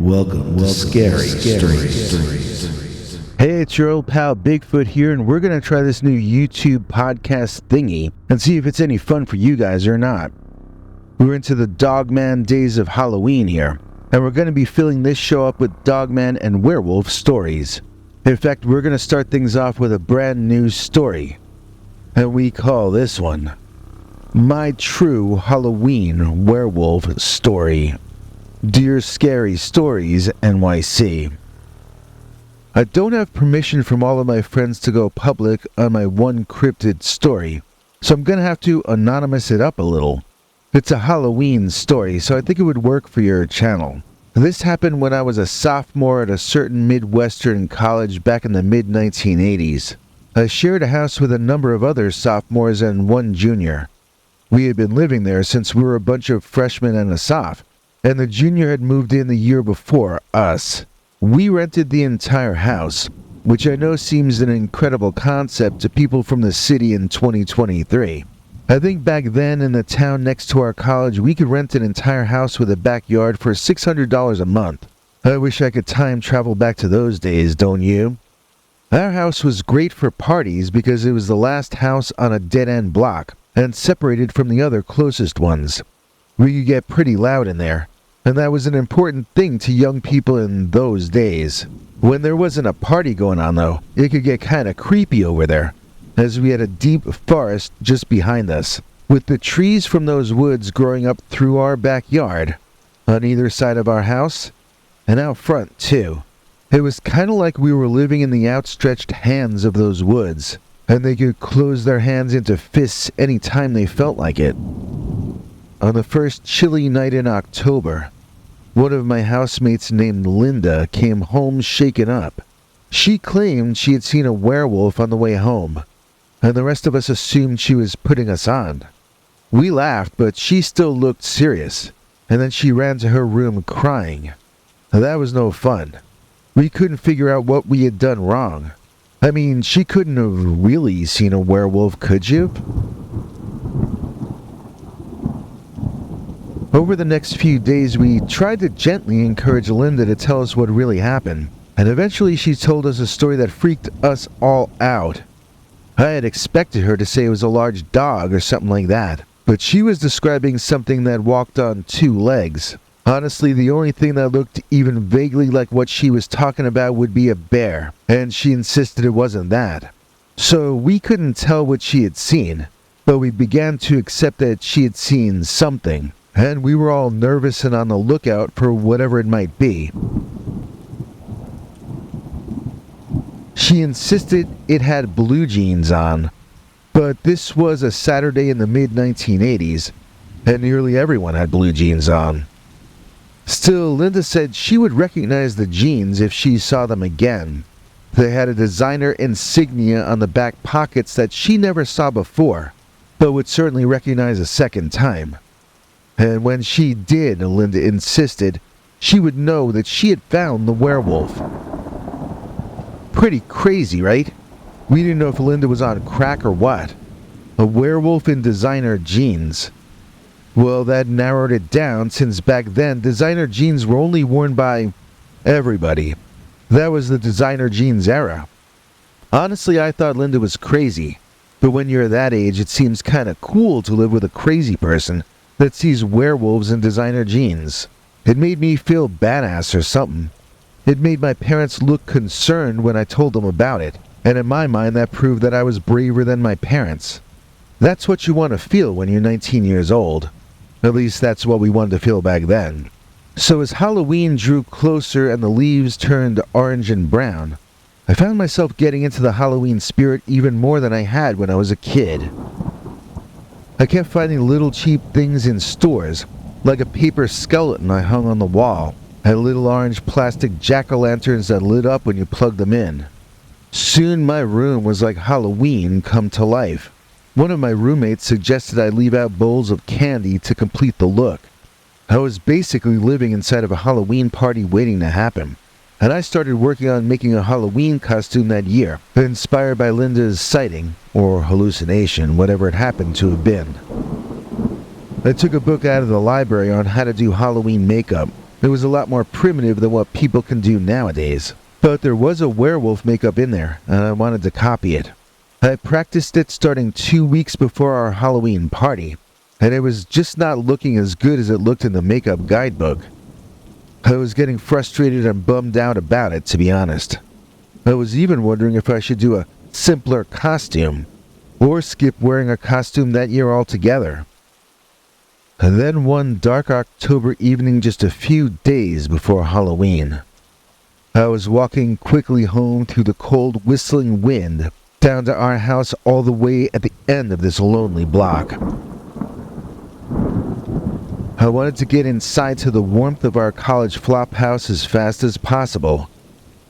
Welcome to Scary Stories. Hey, it's your old pal Bigfoot here, and we're going to try this new YouTube podcast thingy and see if it's any fun for you guys or not. We're into the Dogman days of Halloween here, and we're going to be filling this show up with Dogman and werewolf stories. In fact, we're going to start things off with a brand new story, and we call this one My True Halloween Werewolf Story. Dear Scary Stories NYC. I don't have permission from all of my friends to go public on my one cryptid story, so I'm gonna have to anonymous it up a little. It's a Halloween story, so I think it would work for your channel. This happened when I was a sophomore at a certain Midwestern college back in the mid-1980s. I shared a house with a number of other sophomores and one junior. We had been living there since we were a bunch of freshmen and a soph, and the junior had moved in the year before us. We rented the entire house, which I know seems an incredible concept to people from the city in 2023. I think back then in the town next to our college, we could rent an entire house with a backyard for $600 a month. I wish I could time travel back to those days, don't you? Our house was great for parties because it was the last house on a dead-end block and separated from the other closest ones. We could get pretty loud in there, and that was an important thing to young people in those days. When there wasn't a party going on, though, it could get kind of creepy over there, as we had a deep forest just behind us, with the trees from those woods growing up through our backyard, on either side of our house, and out front, too. It was kind of like we were living in the outstretched hands of those woods, and they could close their hands into fists any time they felt like it. On the first chilly night in October, one of my housemates named Linda came home shaken up. She claimed she had seen a werewolf on the way home, and the rest of us assumed she was putting us on. We laughed, but she still looked serious, and then she ran to her room crying. That was no fun. We couldn't figure out what we had done wrong. I mean, she couldn't have really seen a werewolf, could you? Over the next few days, we tried to gently encourage Linda to tell us what really happened, and eventually she told us a story that freaked us all out. I had expected her to say it was a large dog or something like that, but she was describing something that walked on two legs. Honestly, the only thing that looked even vaguely like what she was talking about would be a bear, and she insisted it wasn't that. So we couldn't tell what she had seen, but we began to accept that she had seen something. And we were all nervous and on the lookout for whatever it might be. She insisted it had blue jeans on, but this was a Saturday in the mid-1980s, and nearly everyone had blue jeans on. Still, Linda said she would recognize the jeans if she saw them again. They had a designer insignia on the back pockets that she never saw before, but would certainly recognize a second time. And when she did, Linda insisted, she would know that she had found the werewolf. Pretty crazy, right? We didn't know if Linda was on crack or what. A werewolf in designer jeans. Well, that narrowed it down, since back then designer jeans were only worn by everybody. That was the designer jeans era. Honestly, I thought Linda was crazy, but when you're that age, it seems kind of cool to live with a crazy person that sees werewolves in designer jeans. It made me feel badass or something. It made my parents look concerned when I told them about it, and in my mind that proved that I was braver than my parents. That's what you want to feel when you're 19 years old. At least that's what we wanted to feel back then. So as Halloween drew closer and the leaves turned orange and brown, I found myself getting into the Halloween spirit even more than I had when I was a kid. I kept finding little cheap things in stores, like a paper skeleton I hung on the wall, and little orange plastic jack-o'-lanterns that lit up when you plugged them in. Soon my room was like Halloween come to life. One of my roommates suggested I leave out bowls of candy to complete the look. I was basically living inside of a Halloween party waiting to happen, and I started working on making a Halloween costume that year, inspired by Linda's sighting, or hallucination, whatever it happened to have been. I took a book out of the library on how to do Halloween makeup, It was a lot more primitive than what people can do nowadays. But there was a werewolf makeup in there, and I wanted to copy it. I practiced it starting 2 weeks before our Halloween party, and it was just not looking as good as it looked in the makeup guidebook. I was getting frustrated and bummed out about it, to be honest. I was even wondering if I should do a simpler costume, or skip wearing a costume that year altogether. And then one dark October evening just a few days before Halloween, I was walking quickly home through the cold whistling wind down to our house all the way at the end of this lonely block. I wanted to get inside to the warmth of our college flop house as fast as possible,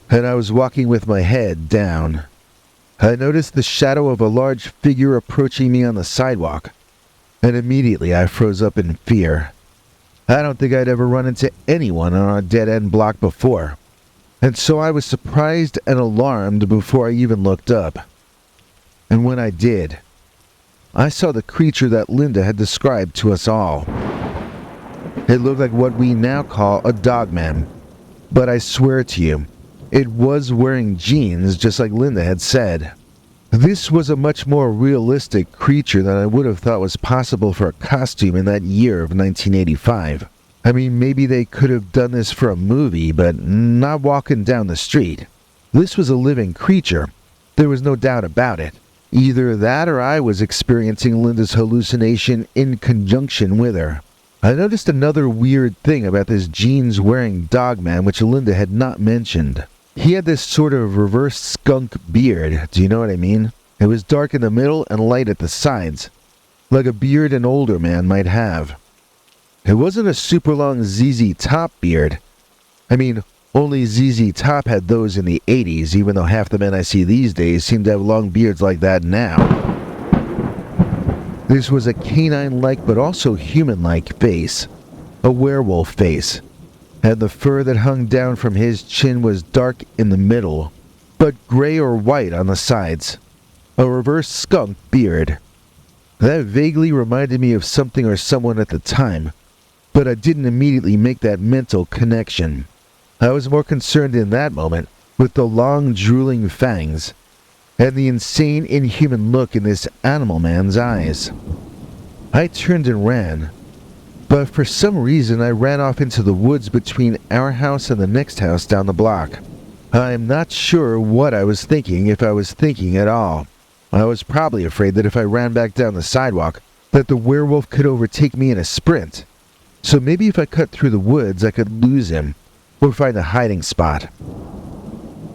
and I was walking with my head down. I noticed the shadow of a large figure approaching me on the sidewalk, and immediately I froze up in fear. I don't think I'd ever run into anyone on our dead-end block before, and so I was surprised and alarmed before I even looked up. And when I did, I saw the creature that Linda had described to us all. It looked like what we now call a dogman, but I swear to you, it was wearing jeans just like Linda had said. This was a much more realistic creature than I would have thought was possible for a costume in that year of 1985. I mean, maybe they could have done this for a movie, but not walking down the street. This was a living creature. There was no doubt about it. Either that or I was experiencing Linda's hallucination in conjunction with her. I noticed another weird thing about this jeans-wearing dogman which Linda had not mentioned. He had this sort of reverse skunk beard, do you know what I mean? It was dark in the middle and light at the sides, like a beard an older man might have. It wasn't a super long ZZ Top beard. I mean, only ZZ Top had those in the 80s, even though half the men I see these days seem to have long beards like that now. This was a canine-like but also human-like face, a werewolf face, and the fur that hung down from his chin was dark in the middle, but gray or white on the sides, a reverse skunk beard. That vaguely reminded me of something or someone at the time, but I didn't immediately make that mental connection. I was more concerned in that moment with the long drooling fangs, and the insane, inhuman look in this animal man's eyes. I turned and ran, but for some reason I ran off into the woods between our house and the next house down the block. I'm not sure what I was thinking, if I was thinking at all. I was probably afraid that if I ran back down the sidewalk, that the werewolf could overtake me in a sprint. So maybe if I cut through the woods I could lose him, or find a hiding spot.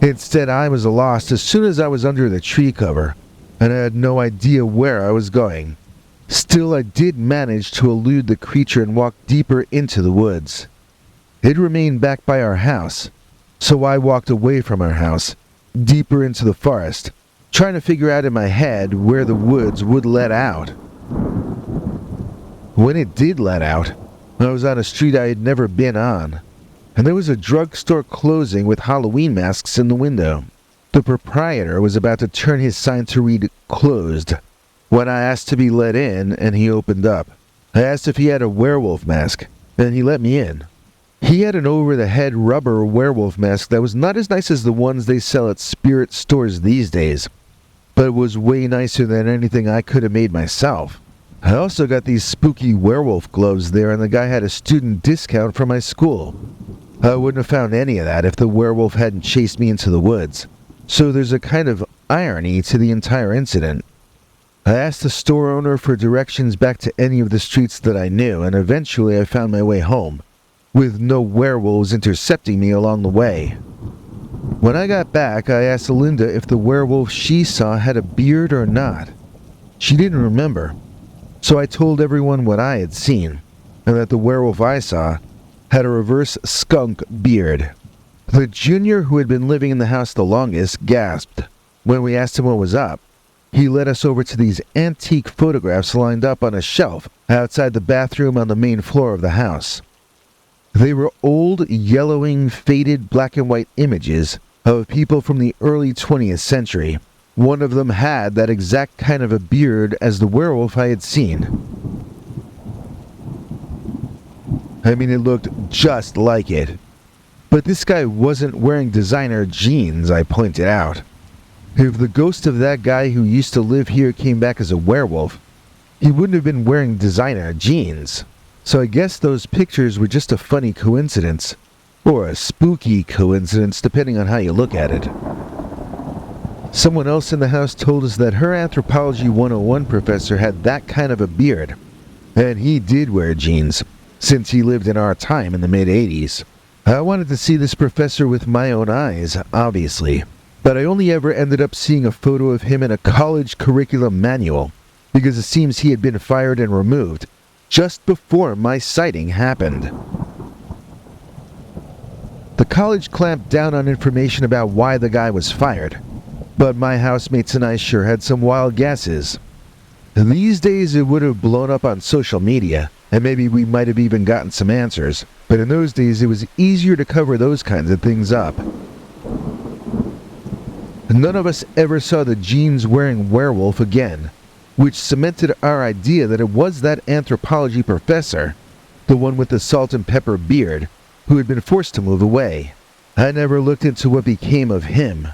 Instead, I was lost as soon as I was under the tree cover, and I had no idea where I was going. Still, I did manage to elude the creature and walk deeper into the woods. It remained back by our house, so I walked away from our house, deeper into the forest, trying to figure out in my head where the woods would let out. When it did let out, I was on a street I had never been on, and there was a drugstore closing with Halloween masks in the window. The proprietor was about to turn his sign to read "closed" when I asked to be let in, and he opened up. I asked if he had a werewolf mask, and he let me in. He had an over-the-head rubber werewolf mask that was not as nice as the ones they sell at spirit stores these days, but was way nicer than anything I could have made myself. I also got these spooky werewolf gloves there, and the guy had a student discount from my school. I wouldn't have found any of that if the werewolf hadn't chased me into the woods. So there's a kind of irony to the entire incident. I asked the store owner for directions back to any of the streets that I knew, and eventually I found my way home, with no werewolves intercepting me along the way. When I got back, I asked Linda if the werewolf she saw had a beard or not. She didn't remember, so I told everyone what I had seen, and that the werewolf I saw had a reverse skunk beard. The junior who had been living in the house the longest gasped. When we asked him what was up, he led us over to these antique photographs lined up on a shelf outside the bathroom on the main floor of the house. They were old, yellowing, faded black and white images of people from the early 20th century. One of them had that exact kind of a beard as the werewolf I had seen. I mean, it looked just like it. But this guy wasn't wearing designer jeans, I pointed out. If the ghost of that guy who used to live here came back as a werewolf, he wouldn't have been wearing designer jeans. So I guess those pictures were just a funny coincidence. Or a spooky coincidence, depending on how you look at it. Someone else in the house told us that her Anthropology 101 professor had that kind of a beard. And he did wear jeans, since he lived in our time in the mid-80s. I wanted to see this professor with my own eyes, obviously. But I only ever ended up seeing a photo of him in a college curriculum manual, because it seems he had been fired and removed just before my sighting happened. The college clamped down on information about why the guy was fired, but my housemates and I sure had some wild guesses. These days it would have blown up on social media, and maybe we might have even gotten some answers, but in those days it was easier to cover those kinds of things up. None of us ever saw the jeans-wearing werewolf again, which cemented our idea that it was that anthropology professor, the one with the salt and pepper beard, who had been forced to move away. I never looked into what became of him,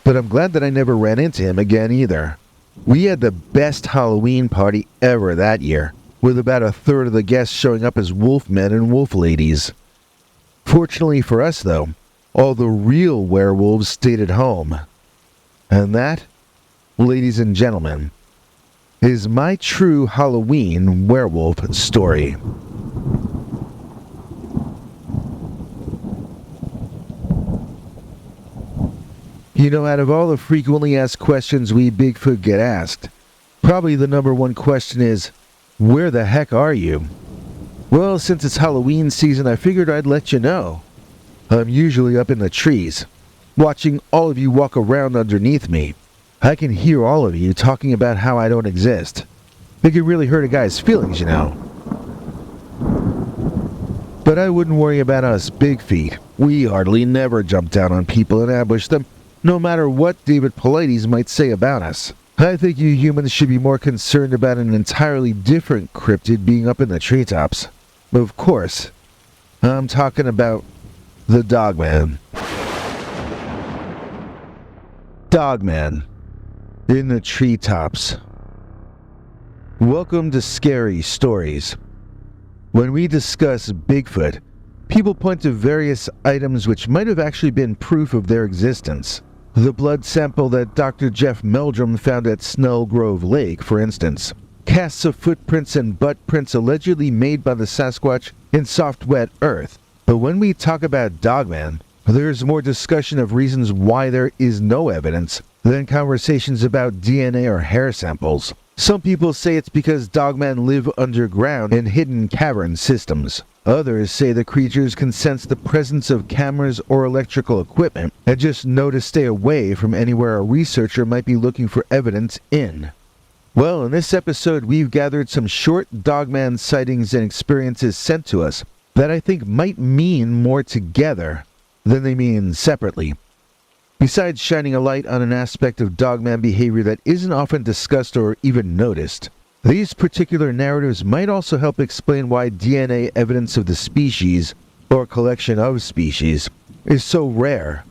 but I'm glad that I never ran into him again either. We had the best Halloween party ever that year, with about a third of the guests showing up as wolfmen and wolf ladies. Fortunately for us, though, all the real werewolves stayed at home. And that, ladies and gentlemen, is my true Halloween werewolf story. You know, out of all the frequently asked questions we Bigfoot get asked, probably the number one question is, where the heck are you? Well, since it's Halloween season, I figured I'd let you know. I'm usually up in the trees, watching all of you walk around underneath me. I can hear all of you talking about how I don't exist. It can really hurt a guy's feelings, you know. But I wouldn't worry about us big feet. We hardly never jump down on people and ambush them, no matter what David Paulides might say about us. I think you humans should be more concerned about an entirely different cryptid being up in the treetops. Of course, I'm talking about the Dogman. Dogman in the treetops. Welcome to Scary Stories. When we discuss Bigfoot, people point to various items which might have actually been proof of their existence. The blood sample that Dr. Jeff Meldrum found at Snell Grove Lake, for instance. Casts of footprints and butt prints allegedly made by the Sasquatch in soft, wet earth. But when we talk about Dogman, there's more discussion of reasons why there is no evidence than conversations about DNA or hair samples. Some people say it's because Dogman live underground in hidden cavern systems. Others say the creatures can sense the presence of cameras or electrical equipment and just know to stay away from anywhere a researcher might be looking for evidence in. Well, in this episode, we've gathered some short Dogman sightings and experiences sent to us that I think might mean more together than they mean separately. Besides shining a light on an aspect of Dogman behavior that isn't often discussed or even noticed, these particular narratives might also help explain why DNA evidence of the species, or collection of species, is so rare.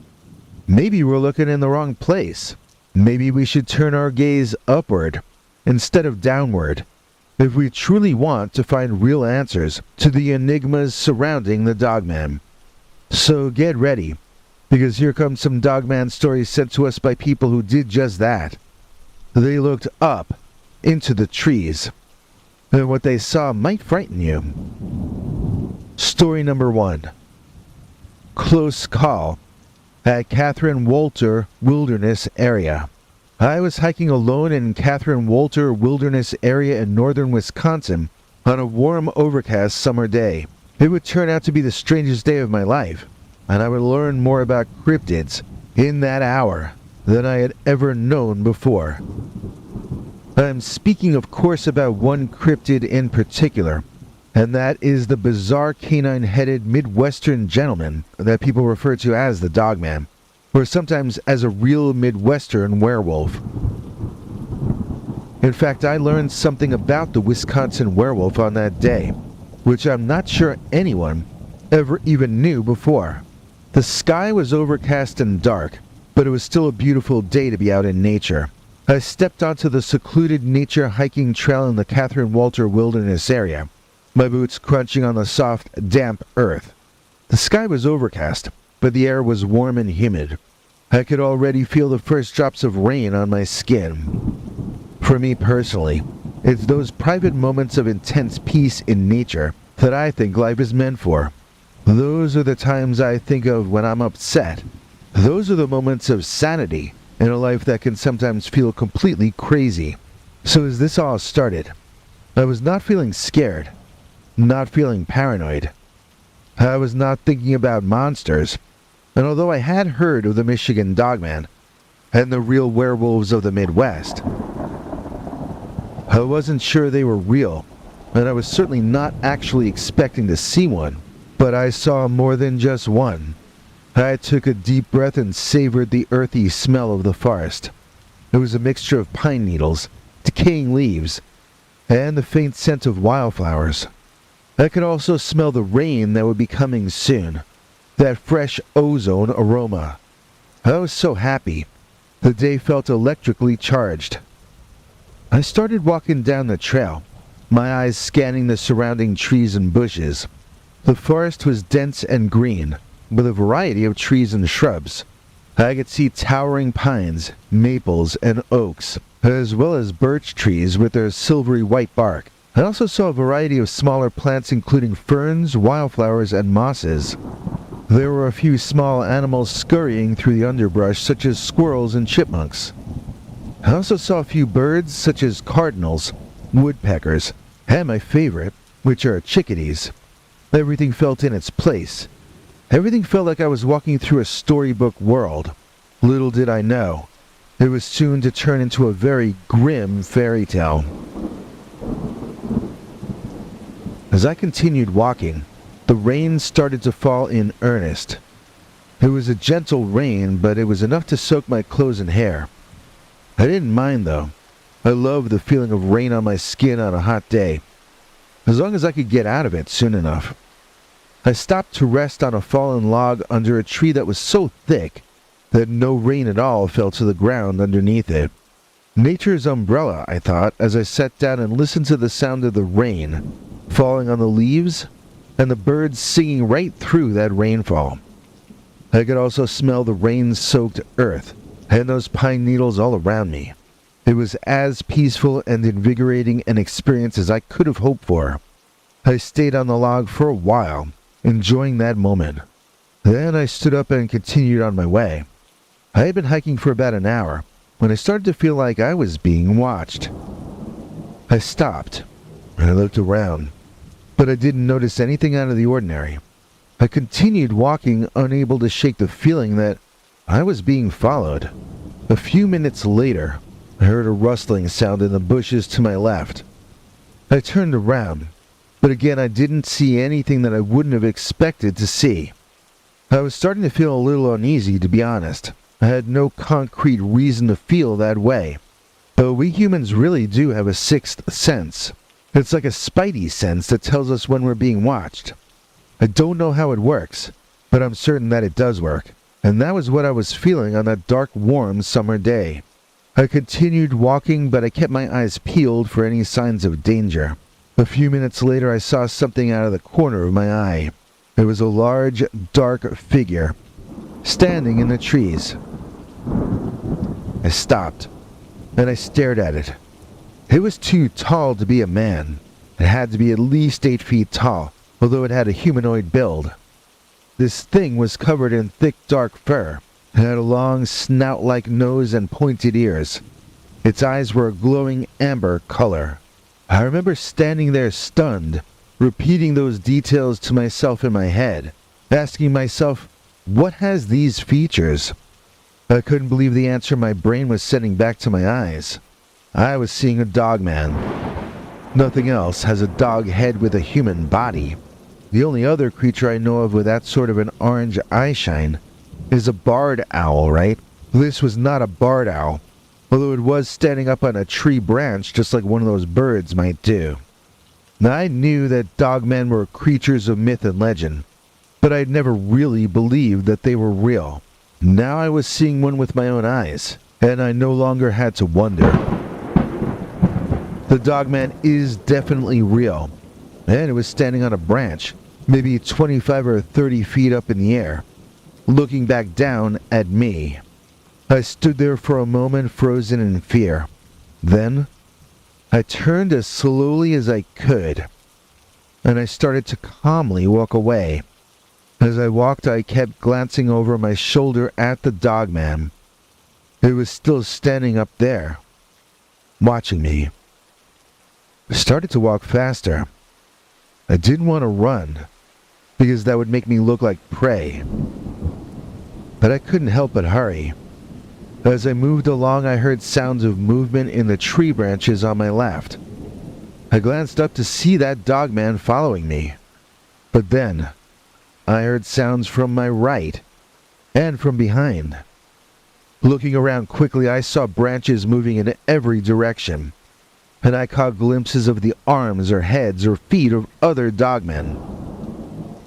Maybe we're looking in the wrong place. Maybe we should turn our gaze upward instead of downward if we truly want to find real answers to the enigmas surrounding the Dogman. So get ready, because here come some Dogman stories sent to us by people who did just that. They looked up into the trees, and what they saw might frighten you. Story number 1. Close call at Catherine Walter Wilderness Area. I was hiking alone in Catherine Walter Wilderness Area in northern Wisconsin on a warm, overcast summer day. It would turn out to be the strangest day of my life, and I would learn more about cryptids in that hour than I had ever known before. I'm speaking, of course, about one cryptid in particular, and that is the bizarre canine-headed Midwestern gentleman that people refer to as the Dogman, or sometimes as a real Midwestern werewolf. In fact, I learned something about the Wisconsin werewolf on that day. which I'm not sure anyone ever even knew before. The sky was overcast and dark, but it was still a beautiful day to be out in nature. I stepped onto the secluded nature hiking trail in the Catherine Walter Wilderness area, my boots crunching on the soft, damp earth. The sky was overcast, but the air was warm and humid. I could already feel the first drops of rain on my skin. For me personally, it's those private moments of intense peace in nature that I think life is meant for. Those are the times I think of when I'm upset. Those are the moments of sanity in a life that can sometimes feel completely crazy. So as this all started, I was not feeling scared, not feeling paranoid. I was not thinking about monsters, and although I had heard of the Michigan Dogman and the real werewolves of the Midwest, I wasn't sure they were real, and I was certainly not actually expecting to see one, but I saw more than just one. I took a deep breath and savored the earthy smell of the forest. It was a mixture of pine needles, decaying leaves, and the faint scent of wildflowers. I could also smell the rain that would be coming soon, that fresh ozone aroma. I was so happy. The day felt electrically charged. I started walking down the trail, my eyes scanning the surrounding trees and bushes. The forest was dense and green, with a variety of trees and shrubs. I could see towering pines, maples, and oaks, as well as birch trees with their silvery white bark. I also saw a variety of smaller plants including ferns, wildflowers, and mosses. There were a few small animals scurrying through the underbrush such as squirrels and chipmunks. I also saw a few birds such as cardinals, woodpeckers, and my favorite, which are chickadees. Everything felt in its place. Everything felt like I was walking through a storybook world. Little did I know, it was soon to turn into a very grim fairy tale. As I continued walking, the rain started to fall in earnest. It was a gentle rain, but it was enough to soak my clothes and hair. I didn't mind though. I loved the feeling of rain on my skin on a hot day, as long as I could get out of it soon enough. I stopped to rest on a fallen log under a tree that was so thick that no rain at all fell to the ground underneath it. Nature's umbrella, I thought, as I sat down and listened to the sound of the rain falling on the leaves and the birds singing right through that rainfall. I could also smell the rain-soaked earth and those pine needles all around me. It was as peaceful and invigorating an experience as I could have hoped for. I stayed on the log for a while, enjoying that moment. Then I stood up and continued on my way. I had been hiking for about an hour when I started to feel like I was being watched. I stopped and I looked around, but I didn't notice anything out of the ordinary. I continued walking, unable to shake the feeling that I was being followed. A few minutes later, I heard a rustling sound in the bushes to my left. I turned around, but again I didn't see anything that I wouldn't have expected to see. I was starting to feel a little uneasy, to be honest. I had no concrete reason to feel that way. But we humans really do have a sixth sense. It's like a spidey sense that tells us when we're being watched. I don't know how it works, but I'm certain that it does work. And that was what I was feeling on that dark, warm summer day. I continued walking, but I kept my eyes peeled for any signs of danger. A few minutes later, I saw something out of the corner of my eye. It was a large, dark figure, standing in the trees. I stopped, and I stared at it. It was too tall to be a man. It had to be at least 8 feet tall, although it had a humanoid build. This thing was covered in thick, dark fur. It had a long, snout-like nose and pointed ears. Its eyes were a glowing amber color. I remember standing there stunned, repeating those details to myself in my head, asking myself, what has these features? I couldn't believe the answer my brain was sending back to my eyes. I was seeing a dogman. Nothing else has a dog head with a human body. The only other creature I know of with that sort of an orange eye shine is a barred owl, right? This was not a barred owl, although it was standing up on a tree branch just like one of those birds might do. I knew that dogmen were creatures of myth and legend, but I'd never really believed that they were real. Now I was seeing one with my own eyes, and I no longer had to wonder. The dogman is definitely real, and it was standing on a branch, maybe 25 or 30 feet up in the air, looking back down at me. I stood there for a moment, frozen in fear. Then, I turned as slowly as I could, and I started to calmly walk away. As I walked, I kept glancing over my shoulder at the dogman. It was still standing up there, watching me. I started to walk faster. I didn't want to run, because that would make me look like prey. But I couldn't help but hurry. As I moved along, I heard sounds of movement in the tree branches on my left. I glanced up to see that dogman following me. But then, I heard sounds from my right and from behind. Looking around quickly, I saw branches moving in every direction, and I caught glimpses of the arms or heads or feet of other dogmen.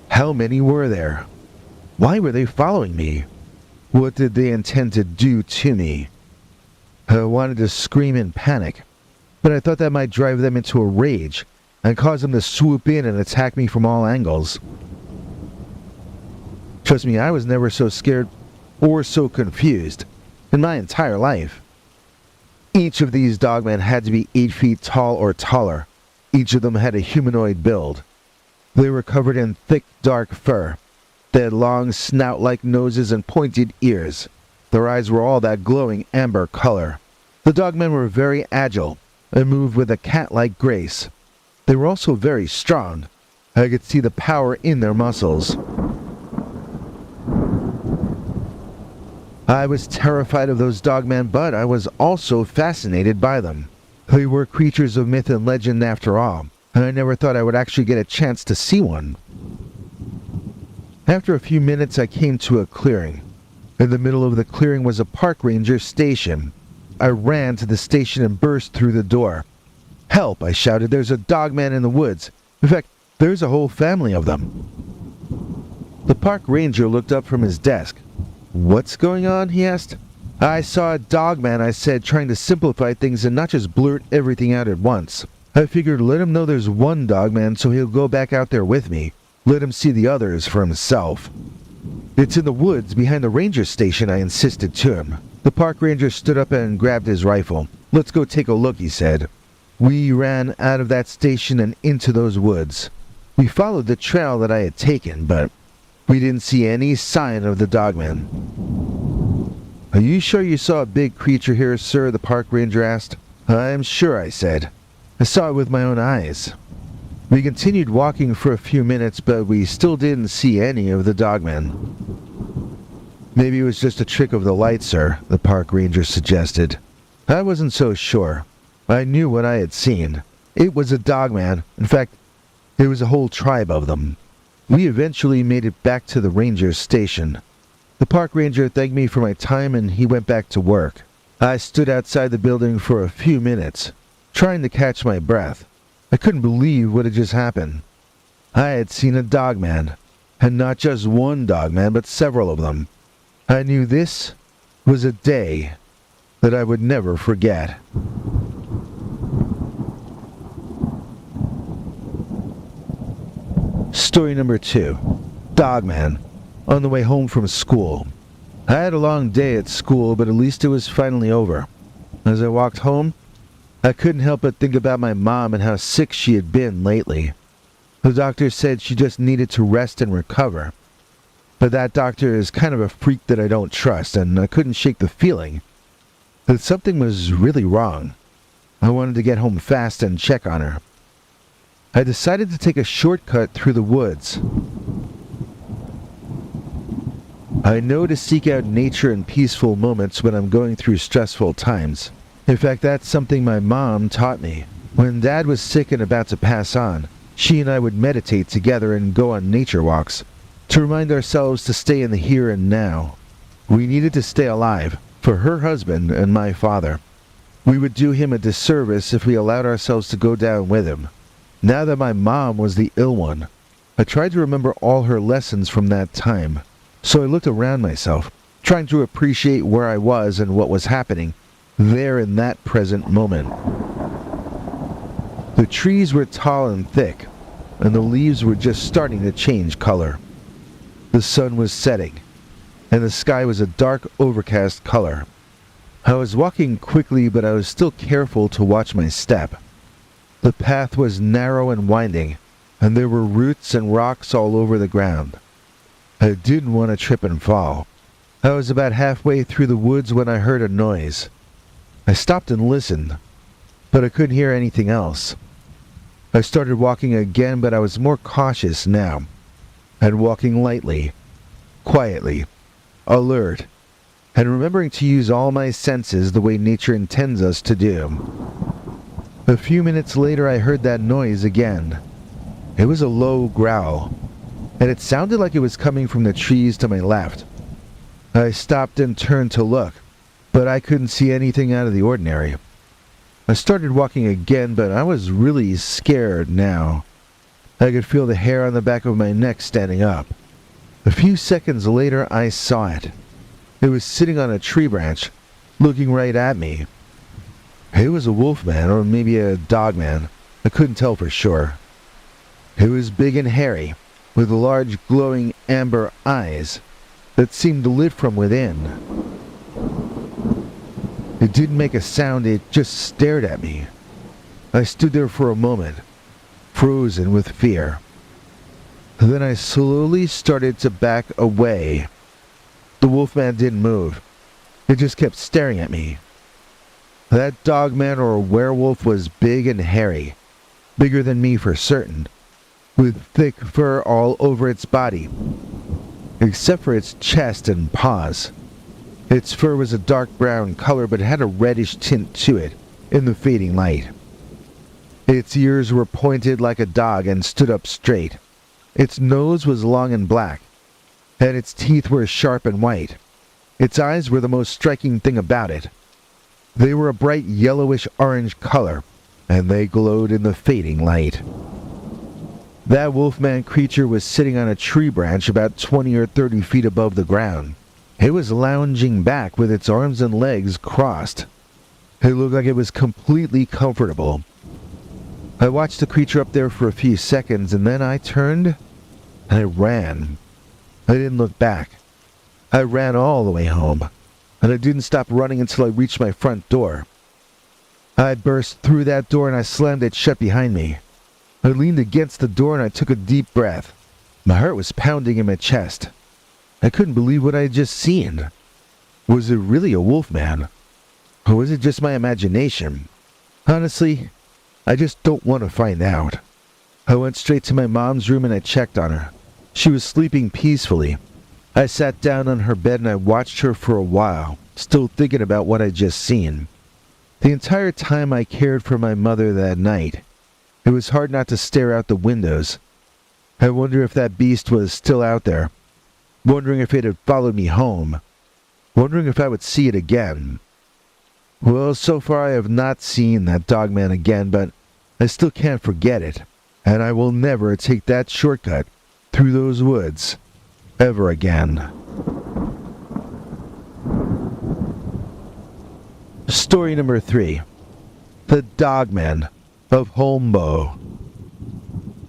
How many were there? Why were they following me? What did they intend to do to me? I wanted to scream in panic, but I thought that might drive them into a rage and cause them to swoop in and attack me from all angles. Trust me, I was never so scared or so confused in my entire life. Each of these dogmen had to be 8 feet tall or taller. Each of them had a humanoid build. They were covered in thick, dark fur. They had long, snout-like noses and pointed ears. Their eyes were all that glowing amber color. The dogmen were very agile and moved with a cat-like grace. They were also very strong. I could see the power in their muscles. I was terrified of those dogmen, but I was also fascinated by them. They were creatures of myth and legend after all, and I never thought I would actually get a chance to see one. After a few minutes, I came to a clearing. In the middle of the clearing was a park ranger station. I ran to the station and burst through the door. "Help!" I shouted. "There's a dogman in the woods. In fact, there's a whole family of them." The park ranger looked up from his desk. "What's going on?" he asked. "I saw a dogman," I said, trying to simplify things and not just blurt everything out at once. I figured let him know there's one dogman so he'll go back out there with me. Let him see the others for himself. "It's in the woods behind the ranger station," I insisted to him. The park ranger stood up and grabbed his rifle. "Let's go take a look," he said. We ran out of that station and into those woods. We followed the trail that I had taken, but we didn't see any sign of the dogman. "Are you sure you saw a big creature here, sir?" the park ranger asked. "I'm sure," I said. "I saw it with my own eyes." We continued walking for a few minutes, but we still didn't see any of the dogmen. "Maybe it was just a trick of the light, sir," the park ranger suggested. I wasn't so sure. I knew what I had seen. It was a dogman. In fact, it was a whole tribe of them. We eventually made it back to the ranger's station. The park ranger thanked me for my time and he went back to work. I stood outside the building for a few minutes, trying to catch my breath. I couldn't believe what had just happened. I had seen a dogman, and not just one dogman, but several of them. I knew this was a day that I would never forget. Story number 2. Dogman. On the way home from school. I had a long day at school, but at least it was finally over. As I walked home, I couldn't help but think about my mom and how sick she had been lately. The doctor said she just needed to rest and recover. But that doctor is kind of a freak that I don't trust, and I couldn't shake the feeling that something was really wrong. I wanted to get home fast and check on her. I decided to take a shortcut through the woods. I know to seek out nature and peaceful moments when I'm going through stressful times. In fact, that's something my mom taught me. When Dad was sick and about to pass on, she and I would meditate together and go on nature walks to remind ourselves to stay in the here and now. We needed to stay alive for her husband and my father. We would do him a disservice if we allowed ourselves to go down with him. Now that my mom was the ill one, I tried to remember all her lessons from that time, so I looked around myself, trying to appreciate where I was and what was happening there in that present moment. The trees were tall and thick, and the leaves were just starting to change color. The sun was setting, and the sky was a dark, overcast color. I was walking quickly, but I was still careful to watch my step. The path was narrow and winding, and there were roots and rocks all over the ground. I didn't want to trip and fall. I was about halfway through the woods when I heard a noise. I stopped and listened, but I couldn't hear anything else. I started walking again, but I was more cautious now, and walking lightly, quietly, alert, and remembering to use all my senses the way nature intends us to do. A few minutes later, I heard that noise again. It was a low growl, and it sounded like it was coming from the trees to my left. I stopped and turned to look, but I couldn't see anything out of the ordinary. I started walking again, but I was really scared now. I could feel the hair on the back of my neck standing up. A few seconds later, I saw it. It was sitting on a tree branch, looking right at me. It was a wolfman, or maybe a dogman. I couldn't tell for sure. It was big and hairy, with large glowing amber eyes that seemed lit from within. It didn't make a sound, it just stared at me. I stood there for a moment, frozen with fear. Then I slowly started to back away. The wolfman didn't move. It just kept staring at me. That dogman or werewolf was big and hairy, bigger than me for certain, with thick fur all over its body, except for its chest and paws. Its fur was a dark brown color, but had a reddish tint to it in the fading light. Its ears were pointed like a dog and stood up straight. Its nose was long and black, and its teeth were sharp and white. Its eyes were the most striking thing about it. They were a bright yellowish-orange color, and they glowed in the fading light. That wolfman creature was sitting on a tree branch about 20 or 30 feet above the ground. It was lounging back with its arms and legs crossed. It looked like it was completely comfortable. I watched the creature up there for a few seconds, and then I turned and I ran. I didn't look back. I ran all the way home, and I didn't stop running until I reached my front door. I burst through that door and I slammed it shut behind me. I leaned against the door and I took a deep breath. My heart was pounding in my chest. I couldn't believe what I had just seen. Was it really a wolfman? Or was it just my imagination? Honestly, I just don't want to find out. I went straight to my mom's room and I checked on her. She was sleeping peacefully. I sat down on her bed and I watched her for a while, still thinking about what I'd just seen. The entire time I cared for my mother that night, it was hard not to stare out the windows. I wonder if that beast was still out there. Wondering if it had followed me home. Wondering if I would see it again. Well, so far I have not seen that dogman again, but I still can't forget it. And I will never take that shortcut through those woods ever again. Story number 3. The Dogman of Holmboe.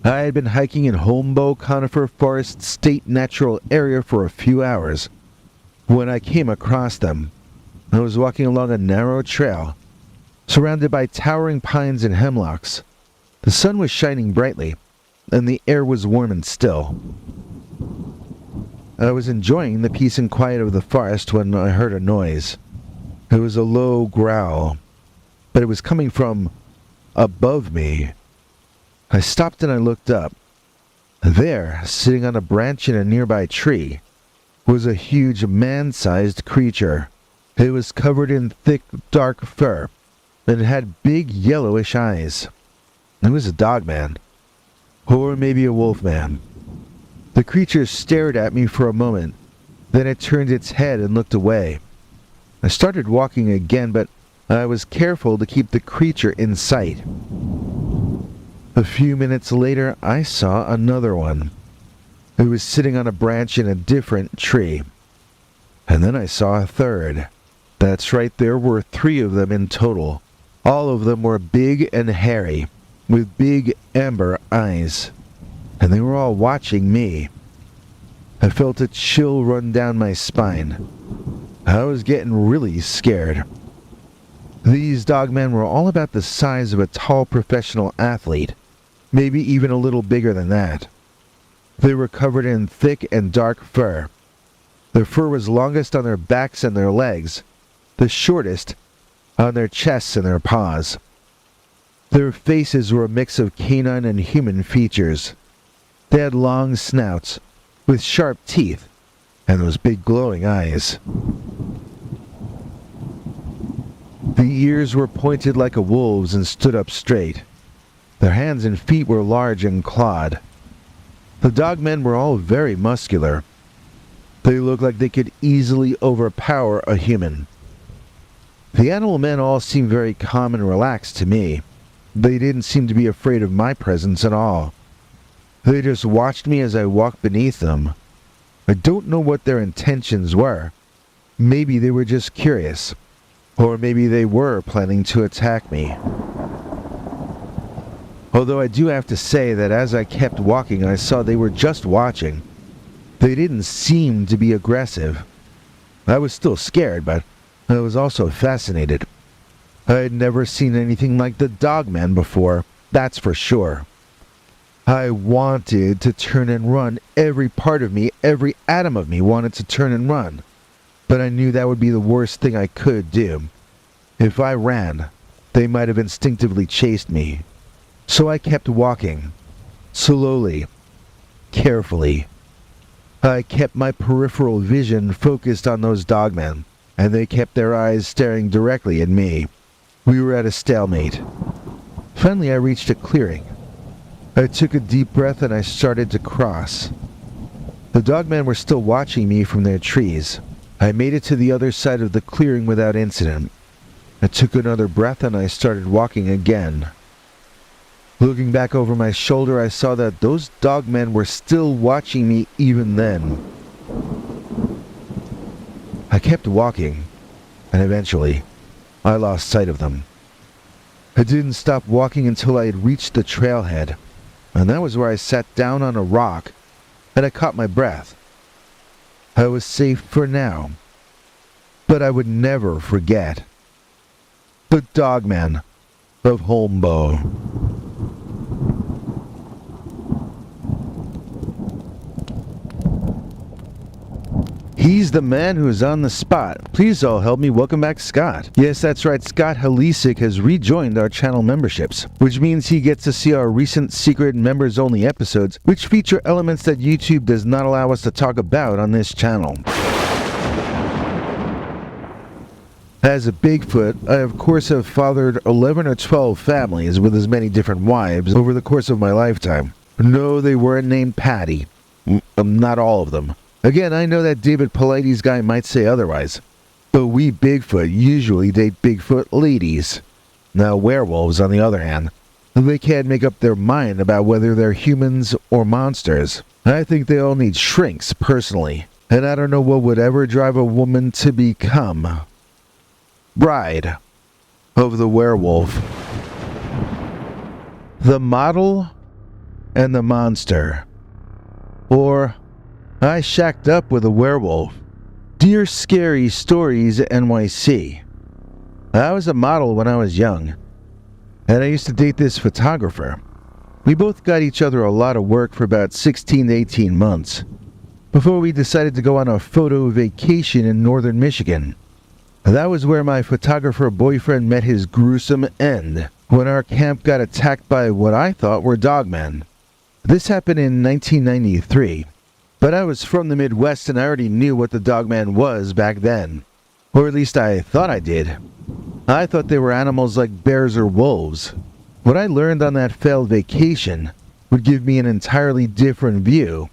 I had been hiking in Holmboe Conifer Forest State Natural Area for a few hours when I came across them. I was walking along a narrow trail, surrounded by towering pines and hemlocks. The sun was shining brightly, and the air was warm and still. I was enjoying the peace and quiet of the forest when I heard a noise. It was a low growl, but it was coming from above me. I stopped and I looked up. There, sitting on a branch in a nearby tree, was a huge man-sized creature. It was covered in thick, dark fur, and it had big yellowish eyes. It was a dogman, or maybe a wolfman. The creature stared at me for a moment, then it turned its head and looked away. I started walking again, but I was careful to keep the creature in sight. A few minutes later, I saw another one. It was sitting on a branch in a different tree. And then I saw a third. That's right, there were 3 of them in total. All of them were big and hairy, with big amber eyes. And they were all watching me. I felt a chill run down my spine. I was getting really scared. These dogmen were all about the size of a tall professional athlete, maybe even a little bigger than that. They were covered in thick and dark fur. Their fur was longest on their backs and their legs, the shortest on their chests and their paws. Their faces were a mix of canine and human features. They had long snouts, with sharp teeth, and those big glowing eyes. The ears were pointed like a wolf's and stood up straight. Their hands and feet were large and clawed. The dogmen were all very muscular. They looked like they could easily overpower a human. The animal men all seemed very calm and relaxed to me. They didn't seem to be afraid of my presence at all. They just watched me as I walked beneath them. I don't know what their intentions were. Maybe they were just curious. Or maybe they were planning to attack me. Although I do have to say that as I kept walking, I saw they were just watching. They didn't seem to be aggressive. I was still scared, but I was also fascinated. I had never seen anything like the Dogman before, that's for sure. I wanted to turn and run. Every part of me, every atom of me wanted to turn and run. But I knew that would be the worst thing I could do. If I ran, they might have instinctively chased me. So I kept walking, slowly, carefully. I kept my peripheral vision focused on those dogmen, and they kept their eyes staring directly at me. We were at a stalemate. Finally, I reached a clearing. I took a deep breath and I started to cross. The dogmen were still watching me from their trees. I made it to the other side of the clearing without incident. I took another breath and I started walking again. Looking back over my shoulder, I saw that those dogmen were still watching me even then. I kept walking, and eventually, I lost sight of them. I didn't stop walking until I had reached the trailhead, and that was where I sat down on a rock, and I caught my breath. I was safe for now, but I would never forget. The Dogman of Holmbo. He's the man who's on the spot. Please all help me welcome back Scott. Yes, that's right, Scott Halisic has rejoined our channel memberships, which means he gets to see our recent secret members-only episodes, which feature elements that YouTube does not allow us to talk about on this channel. As a Bigfoot, I of course have fathered 11 or 12 families with as many different wives over the course of my lifetime. No, they weren't named Patty. Not all of them. Again, I know that David Paulides guy might say otherwise, but we Bigfoot usually date Bigfoot ladies. Now werewolves, on the other hand, they can't make up their mind about whether they're humans or monsters. I think they all need shrinks, personally, and I don't know what would ever drive a woman to become bride of the werewolf. The model and the monster. Or I shacked up with a werewolf. Dear Scary Stories NYC. I was a model when I was young, and I used to date this photographer. We both got each other a lot of work for about 16 to 18 months, before we decided to go on a photo vacation in northern Michigan. That was where my photographer boyfriend met his gruesome end, when our camp got attacked by what I thought were dogmen. This happened in 1993. But I was from the Midwest and I already knew what the Dogman was back then. Or at least I thought I did. I thought they were animals like bears or wolves. What I learned on that failed vacation would give me an entirely different view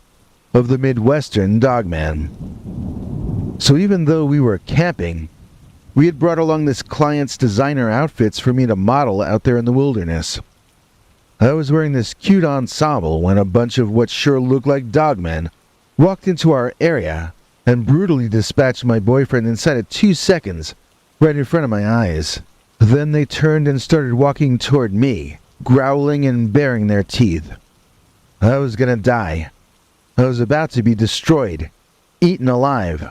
of the Midwestern Dogman. So even though we were camping, we had brought along this client's designer outfits for me to model out there in the wilderness. I was wearing this cute ensemble when a bunch of what sure looked like dogmen walked into our area and brutally dispatched my boyfriend inside of 2 seconds, right in front of my eyes. Then they turned and started walking toward me, growling and baring their teeth. I was gonna die. I was about to be destroyed, eaten alive.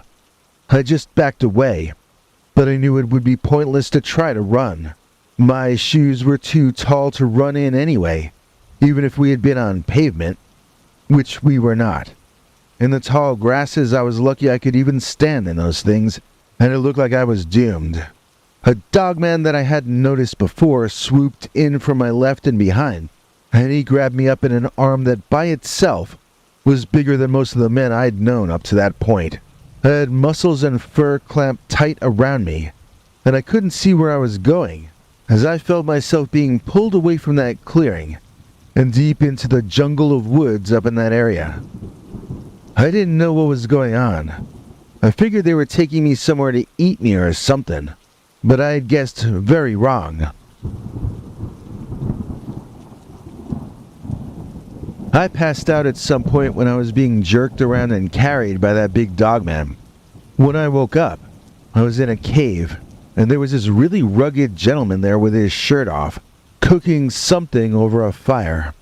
I just backed away, but I knew it would be pointless to try to run. My shoes were too tall to run in anyway, even if we had been on pavement, which we were not. In the tall grasses, I was lucky I could even stand in those things, and it looked like I was doomed. A dogman that I hadn't noticed before swooped in from my left and behind, and he grabbed me up in an arm that by itself was bigger than most of the men I'd known up to that point. I had muscles and fur clamped tight around me, and I couldn't see where I was going, as I felt myself being pulled away from that clearing and deep into the jungle of woods up in that area. I didn't know what was going on. I figured they were taking me somewhere to eat me or something, but I had guessed very wrong. I passed out at some point when I was being jerked around and carried by that big dogman. When I woke up, I was in a cave, and there was this really rugged gentleman there with his shirt off, cooking something over a fire.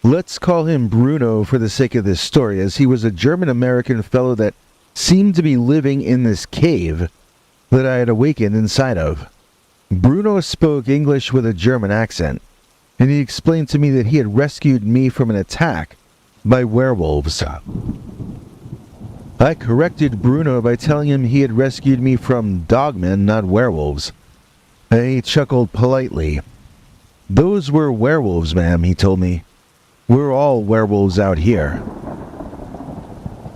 Let's call him Bruno for the sake of this story, as he was a German-American fellow that seemed to be living in this cave that I had awakened inside of. Bruno spoke English with a German accent, and he explained to me that he had rescued me from an attack by werewolves. I corrected Bruno by telling him he had rescued me from dogmen, not werewolves, and he chuckled politely. "Those were werewolves, ma'am," he told me. "We're all werewolves out here."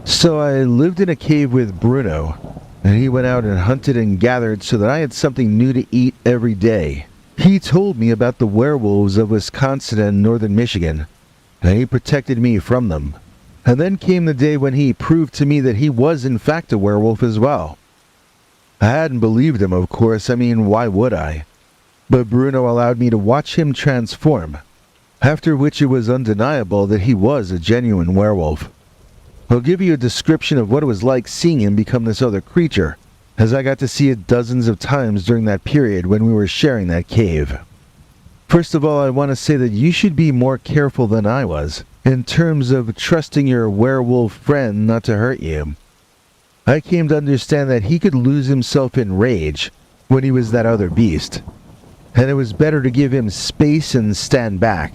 So I lived in a cave with Bruno, and he went out and hunted and gathered so that I had something new to eat every day. He told me about the werewolves of Wisconsin and northern Michigan, and he protected me from them. And then came the day when he proved to me that he was in fact a werewolf as well. I hadn't believed him, of course. I mean, why would I? But Bruno allowed me to watch him transform, after which it was undeniable that he was a genuine werewolf. I'll give you a description of what it was like seeing him become this other creature, as I got to see it dozens of times during that period when we were sharing that cave. First of all, I want to say that you should be more careful than I was, in terms of trusting your werewolf friend not to hurt you. I came to understand that he could lose himself in rage when he was that other beast, and it was better to give him space and stand back.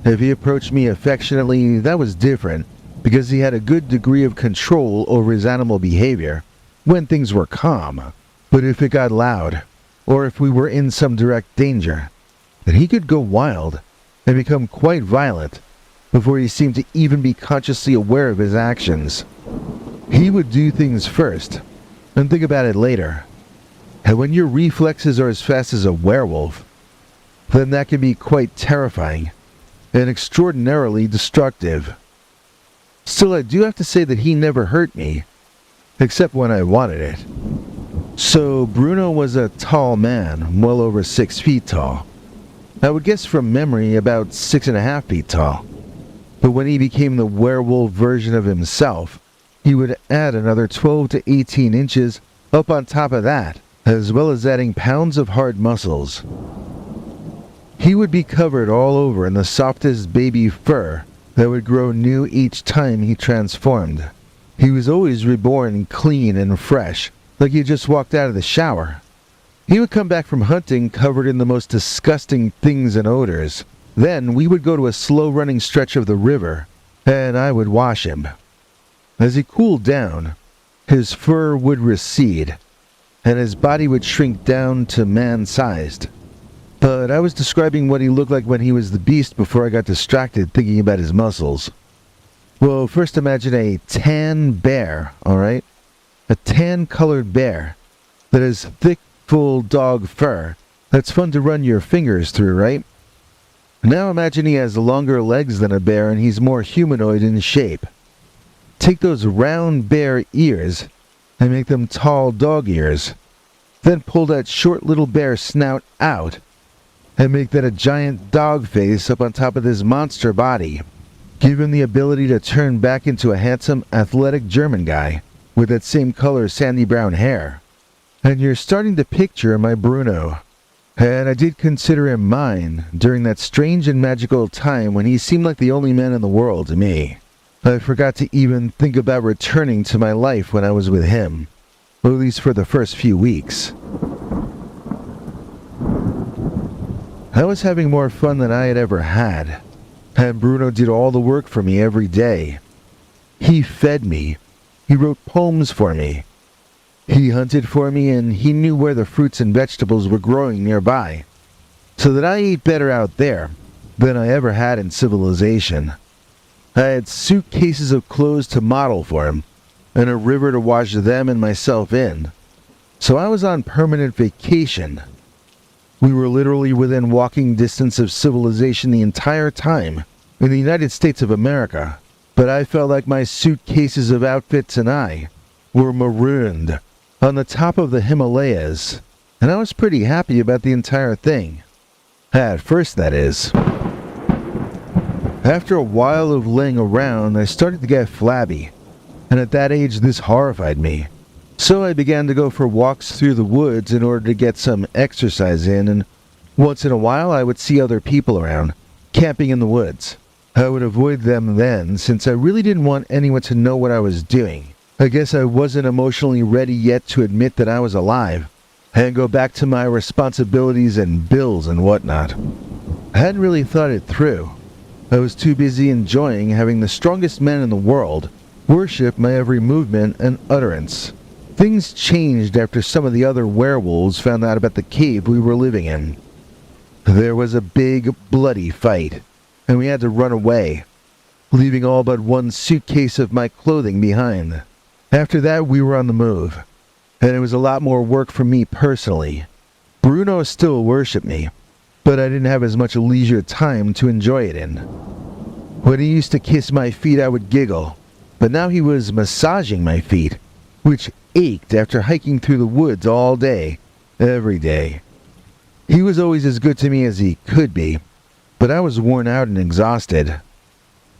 If he approached me affectionately, that was different, because he had a good degree of control over his animal behavior when things were calm. But if it got loud, or if we were in some direct danger, then he could go wild and become quite violent before he seemed to even be consciously aware of his actions. He would do things first and think about it later. And when your reflexes are as fast as a werewolf, then that can be quite terrifying and extraordinarily destructive. Still, I do have to say that he never hurt me, except when I wanted it. So Bruno was a tall man, well over 6 feet tall. I would guess from memory about 6.5 feet tall. But when he became the werewolf version of himself, he would add another 12 to 18 inches up on top of that, as well as adding pounds of hard muscles. He would be covered all over in the softest baby fur that would grow new each time he transformed. He was always reborn clean and fresh, like he just walked out of the shower. He would come back from hunting covered in the most disgusting things and odors. Then we would go to a slow-running stretch of the river, and I would wash him. As he cooled down, his fur would recede, and his body would shrink down to man-sized. But I was describing what he looked like when he was the beast before I got distracted thinking about his muscles. Well, first imagine a tan bear, alright? A tan-colored bear that has thick, full dog fur that's fun to run your fingers through, right? Now imagine he has longer legs than a bear and he's more humanoid in shape. Take those round bear ears and make them tall dog ears. Then pull that short little bear snout out and make that a giant dog face up on top of this monster body. Give him the ability to turn back into a handsome, athletic German guy with that same color sandy brown hair. And you're starting to picture my Bruno. And I did consider him mine during that strange and magical time when he seemed like the only man in the world to me. I forgot to even think about returning to my life when I was with him, or at least for the first few weeks. I was having more fun than I had ever had, and Bruno did all the work for me every day. He fed me, he wrote poems for me, he hunted for me, and he knew where the fruits and vegetables were growing nearby, so that I ate better out there than I ever had in civilization. I had suitcases of clothes to model for him, and a river to wash them and myself in, so I was on permanent vacation. We were literally within walking distance of civilization the entire time, in the United States of America, but I felt like my suitcases of outfits and I were marooned on the top of the Himalayas, and I was pretty happy about the entire thing. At first, that is. After a while of laying around, I started to get flabby, and at that age this horrified me. So I began to go for walks through the woods in order to get some exercise in, and once in a while I would see other people around, camping in the woods. I would avoid them then, since I really didn't want anyone to know what I was doing. I guess I wasn't emotionally ready yet to admit that I was alive, and go back to my responsibilities and bills and whatnot. I hadn't really thought it through. I was too busy enjoying having the strongest men in the world worship my every movement and utterance. Things changed after some of the other werewolves found out about the cave we were living in. There was a big, bloody fight, and we had to run away, leaving all but one suitcase of my clothing behind. After that, we were on the move, and it was a lot more work for me personally. Bruno still worshipped me, but I didn't have as much leisure time to enjoy it in. When he used to kiss my feet, I would giggle, but now he was massaging my feet, which ached after hiking through the woods all day, every day. He was always as good to me as he could be, but I was worn out and exhausted.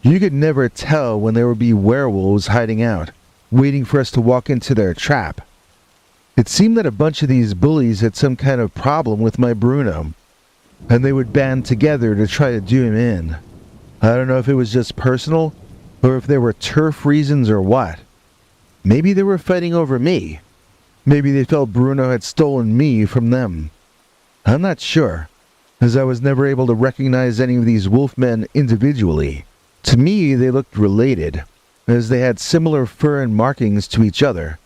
You could never tell when there would be werewolves hiding out, waiting for us to walk into their trap. It seemed that a bunch of these bullies had some kind of problem with my Bruno, and they would band together to try to do him in. I don't know if it was just personal, or if there were turf reasons or what. Maybe they were fighting over me. Maybe they felt Bruno had stolen me from them. I'm not sure, as I was never able to recognize any of these wolfmen individually. To me, they looked related, as they had similar fur and markings to each other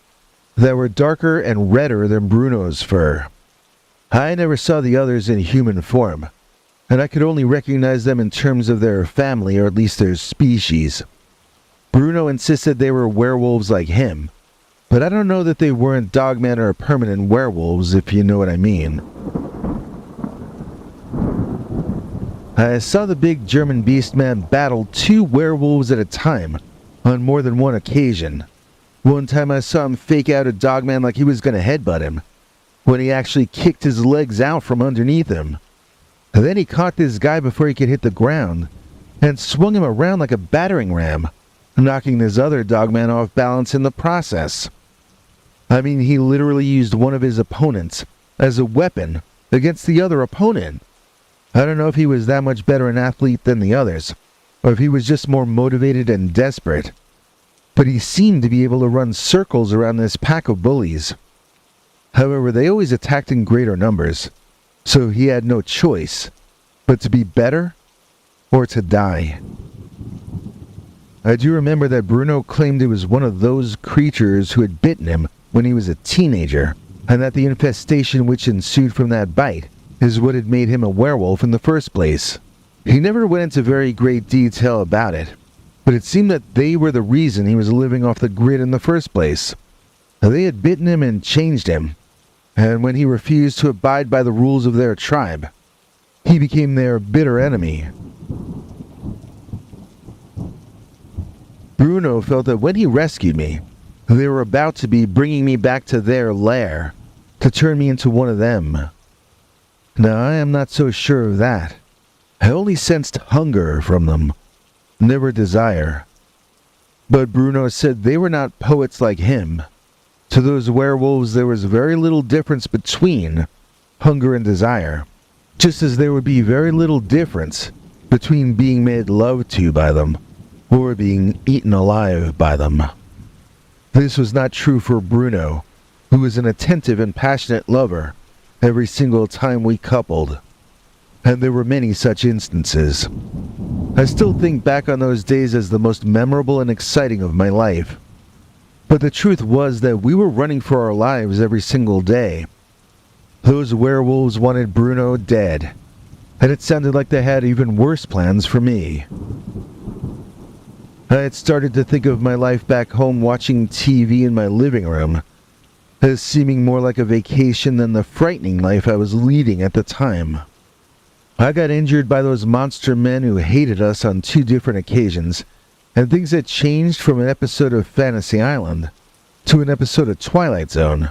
that were darker and redder than Bruno's fur. I never saw the others in human form, and I could only recognize them in terms of their family, or at least their species. Bruno insisted they were werewolves like him, but I don't know that they weren't Dogman or permanent werewolves, if you know what I mean. I saw the big German beast man battle 2 werewolves at a time on more than one occasion. One time I saw him fake out a Dogman like he was going to headbutt him, when he actually kicked his legs out from underneath him. And then he caught this guy before he could hit the ground, and swung him around like a battering ram, knocking this other Dogman off balance in the process. I mean, he literally used one of his opponents as a weapon against the other opponent. I don't know if he was that much better an athlete than the others, or if he was just more motivated and desperate, but he seemed to be able to run circles around this pack of bullies. However, they always attacked in greater numbers, so he had no choice but to be better or to die. I do remember that Bruno claimed it was one of those creatures who had bitten him when he was a teenager, and that the infestation which ensued from that bite is what had made him a werewolf in the first place. He never went into very great detail about it, but it seemed that they were the reason he was living off the grid in the first place. They had bitten him and changed him, and when he refused to abide by the rules of their tribe, he became their bitter enemy. Bruno felt that when he rescued me, they were about to be bringing me back to their lair, to turn me into one of them. Now, I am not so sure of that. I only sensed hunger from them, never desire. But Bruno said they were not poets like him. To those werewolves there was very little difference between hunger and desire, just as there would be very little difference between being made love to by them or being eaten alive by them. This was not true for Bruno, who was an attentive and passionate lover every single time we coupled, and there were many such instances. I still think back on those days as the most memorable and exciting of my life. But the truth was that we were running for our lives every single day. Those werewolves wanted Bruno dead, and it sounded like they had even worse plans for me. I had started to think of my life back home watching TV in my living room as seeming more like a vacation than the frightening life I was leading at the time. I got injured by those monster men who hated us on 2 different occasions, and things had changed from an episode of Fantasy Island to an episode of Twilight Zone.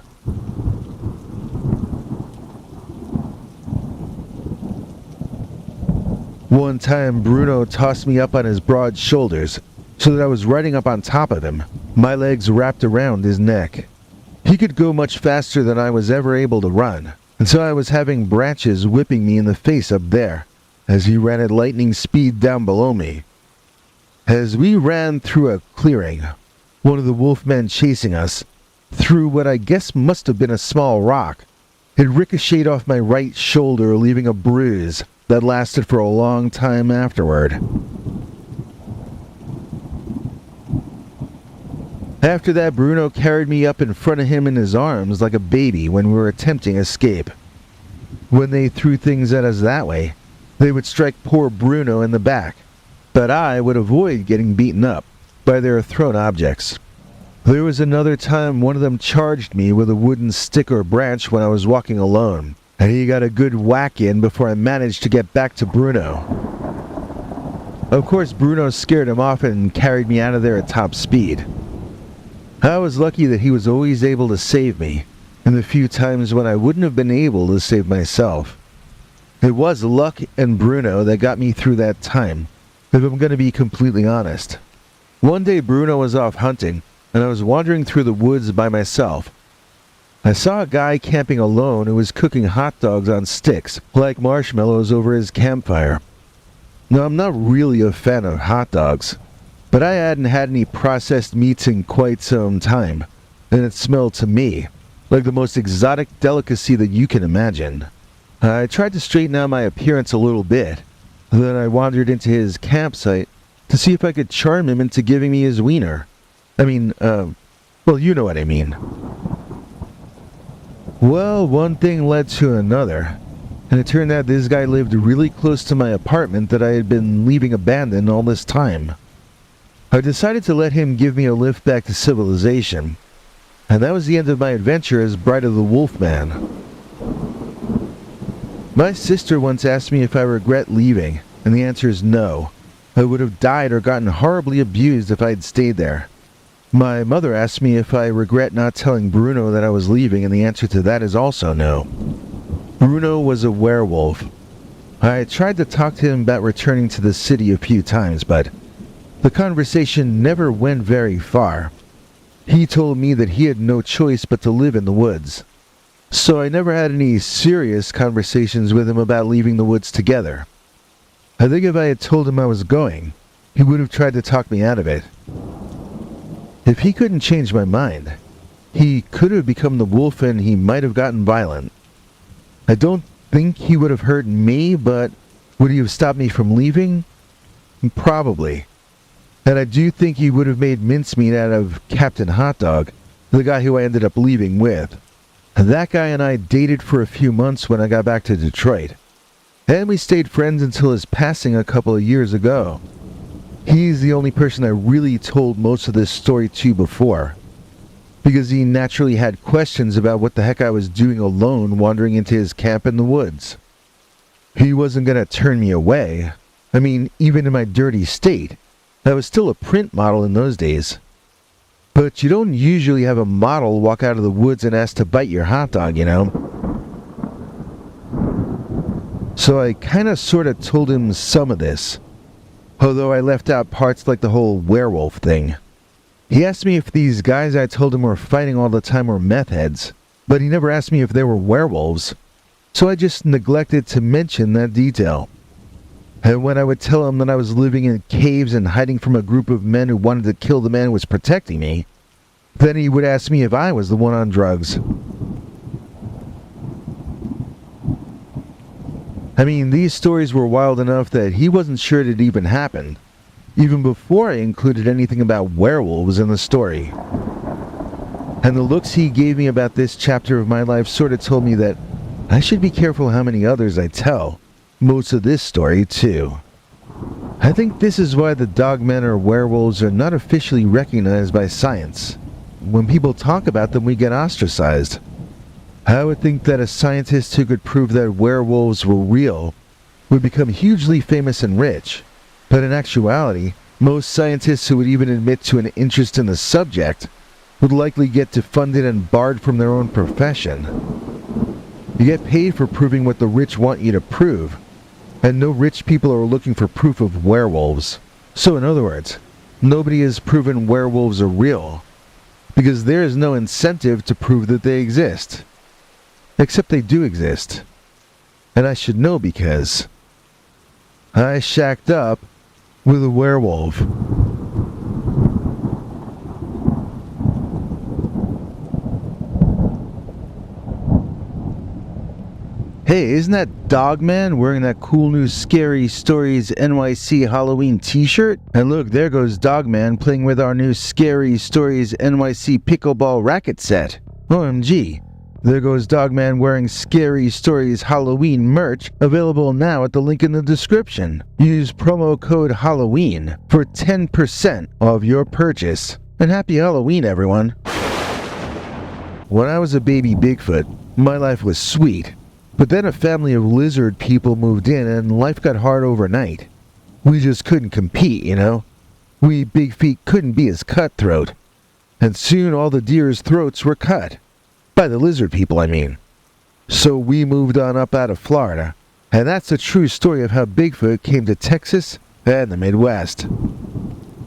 One time, Bruno tossed me up on his broad shoulders so that I was riding up on top of him, my legs wrapped around his neck. He could go much faster than I was ever able to run, and so I was having branches whipping me in the face up there as he ran at lightning speed down below me. As we ran through a clearing, one of the wolfmen chasing us threw what I guess must have been a small rock. It ricocheted off my right shoulder, leaving a bruise that lasted for a long time afterward. After that, Bruno carried me up in front of him in his arms like a baby when we were attempting escape. When they threw things at us that way, they would strike poor Bruno in the back, but I would avoid getting beaten up by their thrown objects. There was another time one of them charged me with a wooden stick or branch when I was walking alone, and he got a good whack in before I managed to get back to Bruno. Of course, Bruno scared him off and carried me out of there at top speed. I was lucky that he was always able to save me, in the few times when I wouldn't have been able to save myself. It was luck and Bruno that got me through that time, if I'm going to be completely honest. One day Bruno was off hunting, and I was wandering through the woods by myself. I saw a guy camping alone who was cooking hot dogs on sticks, like marshmallows over his campfire. Now, I'm not really a fan of hot dogs, but I hadn't had any processed meats in quite some time, and it smelled to me like the most exotic delicacy that you can imagine. I tried to straighten out my appearance a little bit, then I wandered into his campsite to see if I could charm him into giving me his wiener. Well, you know what I mean. Well, one thing led to another, and it turned out this guy lived really close to my apartment that I had been leaving abandoned all this time. I decided to let him give me a lift back to civilization, and that was the end of my adventure as Bride of the Wolfman. My sister once asked me if I regret leaving, and the answer is no. I would have died or gotten horribly abused if I had stayed there. My mother asked me if I regret not telling Bruno that I was leaving, and the answer to that is also no. Bruno was a werewolf. I tried to talk to him about returning to the city a few times, but the conversation never went very far. He told me that he had no choice but to live in the woods. So I never had any serious conversations with him about leaving the woods together. I think if I had told him I was going, he would have tried to talk me out of it. If he couldn't change my mind, he could have become the wolf and he might have gotten violent. I don't think he would have hurt me, but would he have stopped me from leaving? Probably. And I do think he would have made mincemeat out of Captain Hot Dog, the guy who I ended up leaving with. That guy and I dated for a few months when I got back to Detroit. And we stayed friends until his passing a couple of years ago. He's the only person I really told most of this story to before, because he naturally had questions about what the heck I was doing alone wandering into his camp in the woods. He wasn't going to turn me away. I mean, even in my dirty state, I was still a print model in those days. But you don't usually have a model walk out of the woods and ask to bite your hot dog, you know. So I kinda sorta told him some of this, although I left out parts like the whole werewolf thing. He asked me if these guys I told him were fighting all the time were meth heads, but he never asked me if they were werewolves, so I just neglected to mention that detail. And when I would tell him that I was living in caves and hiding from a group of men who wanted to kill the man who was protecting me, then he would ask me if I was the one on drugs. I mean, these stories were wild enough that he wasn't sure it had even happened, even before I included anything about werewolves in the story. And the looks he gave me about this chapter of my life sort of told me that I should be careful how many others I tell. Most of this story, too. I think this is why the Dogmen or werewolves are not officially recognized by science. When people talk about them, we get ostracized. I would think that a scientist who could prove that werewolves were real would become hugely famous and rich. But in actuality, most scientists who would even admit to an interest in the subject would likely get defunded and barred from their own profession. You get paid for proving what the rich want you to prove, and no rich people are looking for proof of werewolves. So in other words, nobody has proven werewolves are real, because there is no incentive to prove that they exist. Except they do exist. And I should know because I shacked up with a werewolf. Hey, isn't that Dogman wearing that cool new Scary Stories NYC Halloween t-shirt? And look, there goes Dogman playing with our new Scary Stories NYC pickleball racket set. OMG. There goes Dogman wearing Scary Stories Halloween merch, available now at the link in the description. Use promo code Halloween for 10% off your purchase. And happy Halloween, everyone. When I was a baby Bigfoot, my life was sweet. But then a family of lizard people moved in and life got hard overnight. We just couldn't compete, you know? We big feet couldn't be as cutthroat. And soon all the deer's throats were cut. By the lizard people, I mean. So we moved on up out of Florida. And that's the true story of how Bigfoot came to Texas and the Midwest.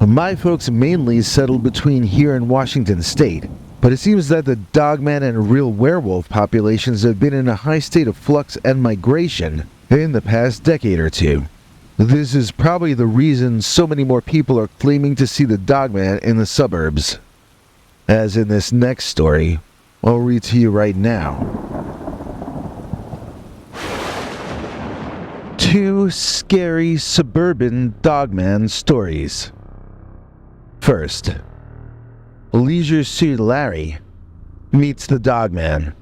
My folks mainly settled between here and Washington State. But it seems that the Dogman and real werewolf populations have been in a high state of flux and migration in the past decade or two. This is probably the reason so many more people are claiming to see the Dogman in the suburbs. As in this next story, I'll read to you right now. 2 scary suburban Dogman stories. First, Leisure Suit Larry meets the Dogman.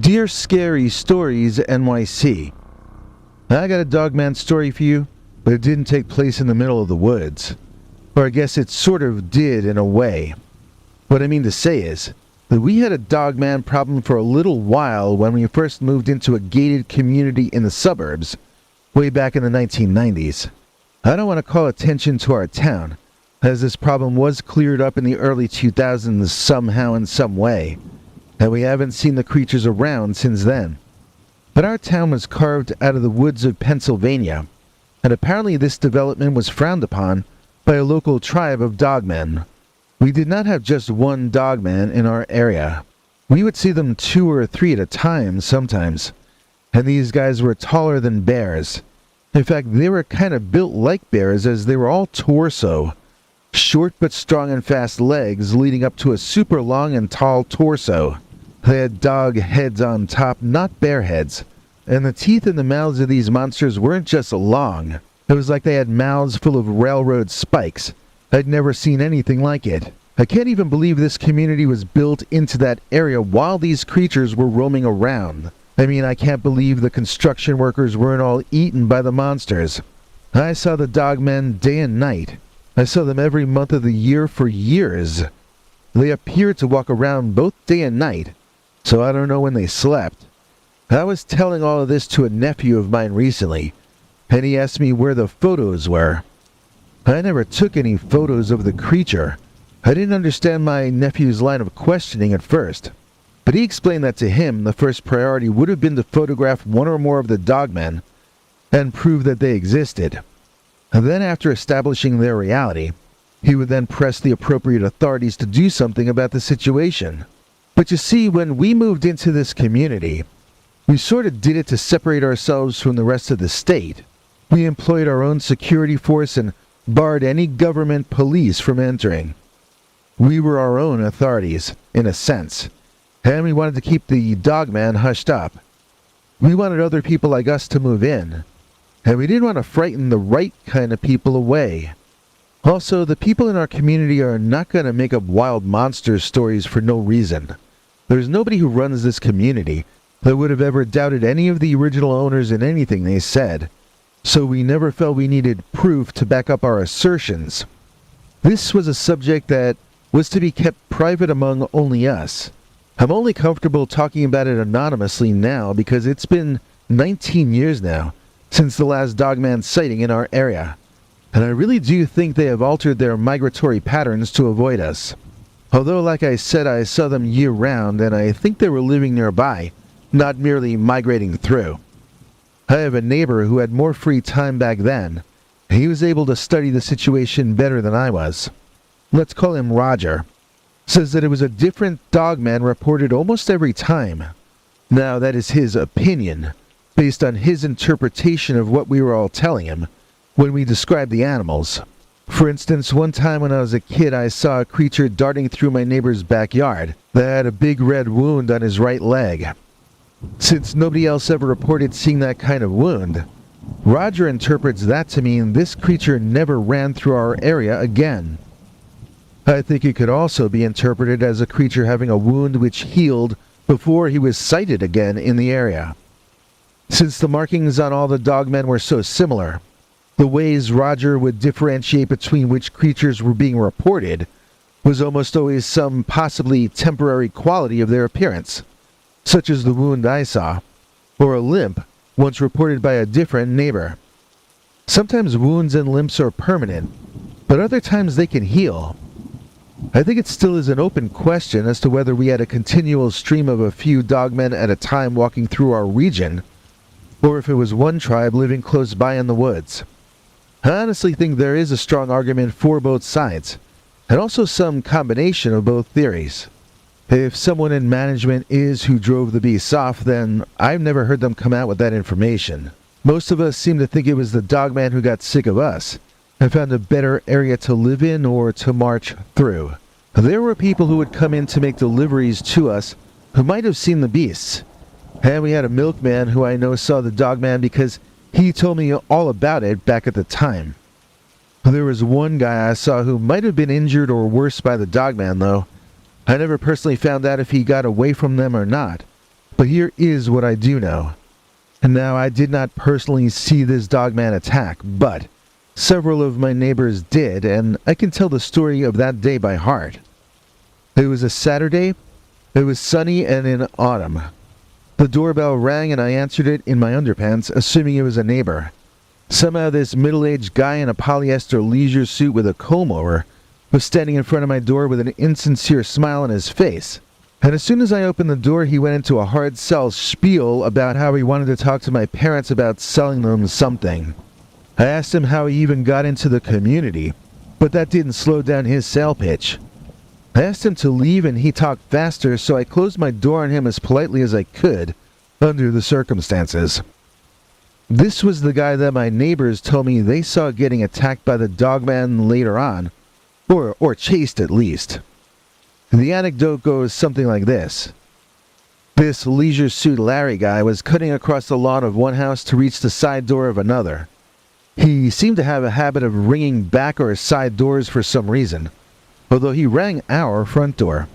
Dear Scary Stories NYC, I got a Dogman story for you, but it didn't take place in the middle of the woods. Or I guess it sort of did in a way. What I mean to say is that we had a Dogman problem for a little while when we first moved into a gated community in the suburbs, way back in the 1990s. I don't want to call attention to our town, as this problem was cleared up in the early 2000s somehow in some way, and we haven't seen the creatures around since then. But our town was carved out of the woods of Pennsylvania, and apparently this development was frowned upon by a local tribe of Dogmen. We did not have just one Dogman in our area. We would see them 2 or 3 at a time sometimes, and these guys were taller than bears. In fact, they were kind of built like bears as they were all torso. Short but strong and fast legs leading up to a super long and tall torso. They had dog heads on top, not bear heads. And the teeth in the mouths of these monsters weren't just long. It was like they had mouths full of railroad spikes. I'd never seen anything like it. I can't even believe this community was built into that area while these creatures were roaming around. I mean, I can't believe the construction workers weren't all eaten by the monsters. I saw the Dogmen day and night. I saw them every month of the year for years. They appeared to walk around both day and night, so I don't know when they slept. I was telling all of this to a nephew of mine recently, and he asked me where the photos were. I never took any photos of the creature. I didn't understand my nephew's line of questioning at first. But he explained that to him, the first priority would have been to photograph one or more of the dogmen and prove that they existed. And then after establishing their reality, he would then press the appropriate authorities to do something about the situation. But you see, when we moved into this community, we sort of did it to separate ourselves from the rest of the state. We employed our own security force and barred any government police from entering. We were our own authorities, in a sense, and we wanted to keep the dogman hushed up. We wanted other people like us to move in, and we didn't want to frighten the right kind of people away. Also, the people in our community are not going to make up wild monster stories for no reason. There's nobody who runs this community that would have ever doubted any of the original owners in anything they said, so we never felt we needed proof to back up our assertions. This was a subject that was to be kept private among only us. I'm only comfortable talking about it anonymously now because it's been 19 years now since the last dogman sighting in our area, and I really do think they have altered their migratory patterns to avoid us. Although, like I said, I saw them year-round, and I think they were living nearby, not merely migrating through. I have a neighbor who had more free time back then, and he was able to study the situation better than I was. Let's call him Roger. Says that it was a different dogman reported almost every time. Now, that is his opinion, based on his interpretation of what we were all telling him when we described the animals. For instance, one time when I was a kid, I saw a creature darting through my neighbor's backyard that had a big red wound on his right leg. Since nobody else ever reported seeing that kind of wound, Roger interprets that to mean this creature never ran through our area again. I think it could also be interpreted as a creature having a wound which healed before he was sighted again in the area. Since the markings on all the dogmen were so similar, the ways Roger would differentiate between which creatures were being reported was almost always some possibly temporary quality of their appearance, such as the wound I saw, or a limp once reported by a different neighbor. Sometimes wounds and limps are permanent, but other times they can heal. I think it still is an open question as to whether we had a continual stream of a few dogmen at a time walking through our region, or if it was one tribe living close by in the woods. I honestly think there is a strong argument for both sides, and also some combination of both theories. If someone in management is who drove the beasts off, then I've never heard them come out with that information. Most of us seem to think it was the dogman who got sick of us and found a better area to live in or to march through. There were people who would come in to make deliveries to us who might have seen the beasts, and we had a milkman who I know saw the dogman because he told me all about it back at the time. There was one guy I saw who might have been injured or worse by the dogman, though. I never personally found out if he got away from them or not, but here is what I do know. And now, I did not personally see this dogman attack, but several of my neighbors did, and I can tell the story of that day by heart. It was a Saturday. It was sunny and in autumn. The doorbell rang and I answered it in my underpants, assuming it was a neighbor. Somehow this middle-aged guy in a polyester leisure suit with a comb-over was standing in front of my door with an insincere smile on his face. And as soon as I opened the door, he went into a hard sell spiel about how he wanted to talk to my parents about selling them something. I asked him how he even got into the community, but that didn't slow down his sale pitch. I asked him to leave and he talked faster, so I closed my door on him as politely as I could, under the circumstances. This was the guy that my neighbors told me they saw getting attacked by the dogman later on, or chased at least. The anecdote goes something like this. This leisure suit Larry guy was cutting across the lawn of one house to reach the side door of another. He seemed to have a habit of ringing back or side doors for some reason, although he rang our front door.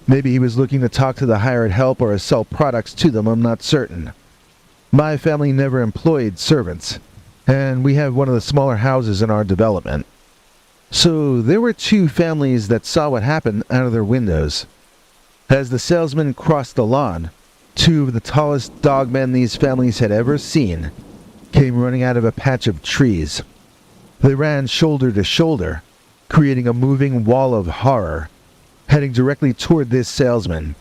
Maybe he was looking to talk to the hired help or sell products to them, I'm not certain. My family never employed servants, and we have one of the smaller houses in our development. So there were two families that saw what happened out of their windows. As the salesman crossed the lawn, two of the tallest dogmen these families had ever seen came running out of a patch of trees. They ran shoulder to shoulder, creating a moving wall of horror, heading directly toward this salesman.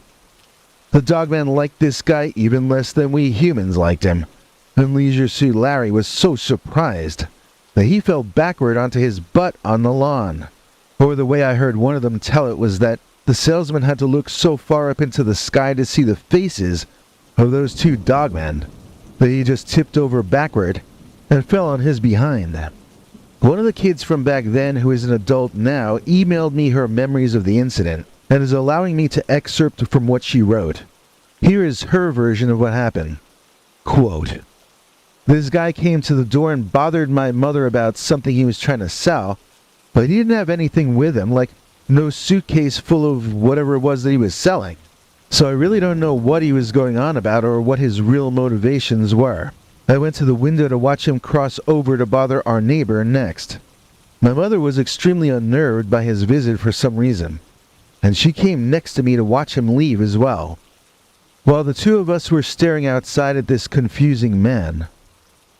The Dogman liked this guy even less than we humans liked him, and Leisure Suit Larry was so surprised that he fell backward onto his butt on the lawn. Or the way I heard one of them tell it was that the salesman had to look so far up into the sky to see the faces of those two dogmen that he just tipped over backward and fell on his behind. One of the kids from back then, who is an adult now, emailed me her memories of the incident and is allowing me to excerpt from what she wrote. Here is her version of what happened. Quote, "This guy came to the door and bothered my mother about something he was trying to sell, but he didn't have anything with him, like no suitcase full of whatever it was that he was selling. So I really don't know what he was going on about or what his real motivations were. I went to the window to watch him cross over to bother our neighbor next. My mother was extremely unnerved by his visit for some reason, and she came next to me to watch him leave as well. While the two of us were staring outside at this confusing man,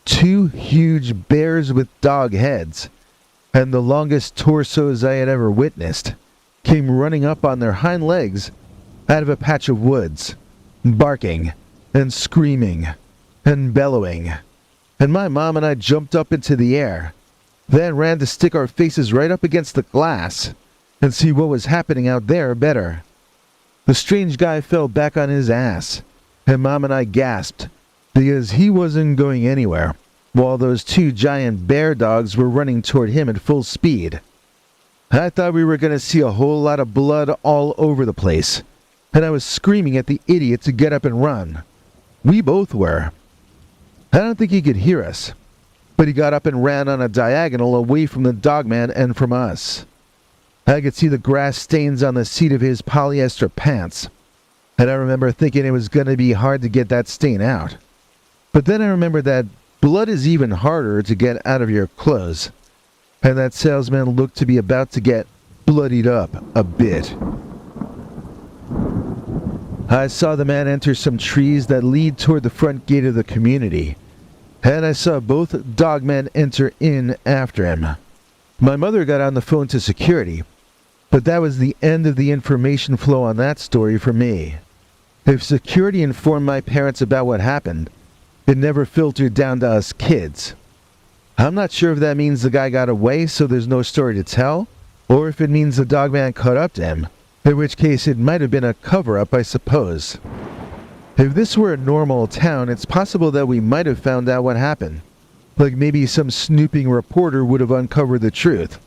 two huge bears with dog heads, and the longest torsos I had ever witnessed, came running up on their hind legs out of a patch of woods, barking and screaming and bellowing, and my mom and I jumped up into the air, then ran to stick our faces right up against the glass and see what was happening out there better. The strange guy fell back on his ass, and Mom and I gasped, because he wasn't going anywhere, while those two giant bear dogs were running toward him at full speed. I thought we were going to see a whole lot of blood all over the place, and I was screaming at the idiot to get up and run. We both were. I don't think he could hear us, but he got up and ran on a diagonal away from the Dogman and from us. I could see the grass stains on the seat of his polyester pants, and I remember thinking it was going to be hard to get that stain out. But then I remembered that blood is even harder to get out of your clothes, and that salesman looked to be about to get bloodied up a bit. I saw the man enter some trees that lead toward the front gate of the community, and I saw both dogmen enter in after him. My mother got on the phone to security, but that was the end of the information flow on that story for me. If security informed my parents about what happened, it never filtered down to us kids. I'm not sure if that means the guy got away so there's no story to tell, or if it means the dogman caught up to him, in which case it might have been a cover-up, I suppose. If this were a normal town, it's possible that we might have found out what happened. Like maybe some snooping reporter would have uncovered the truth.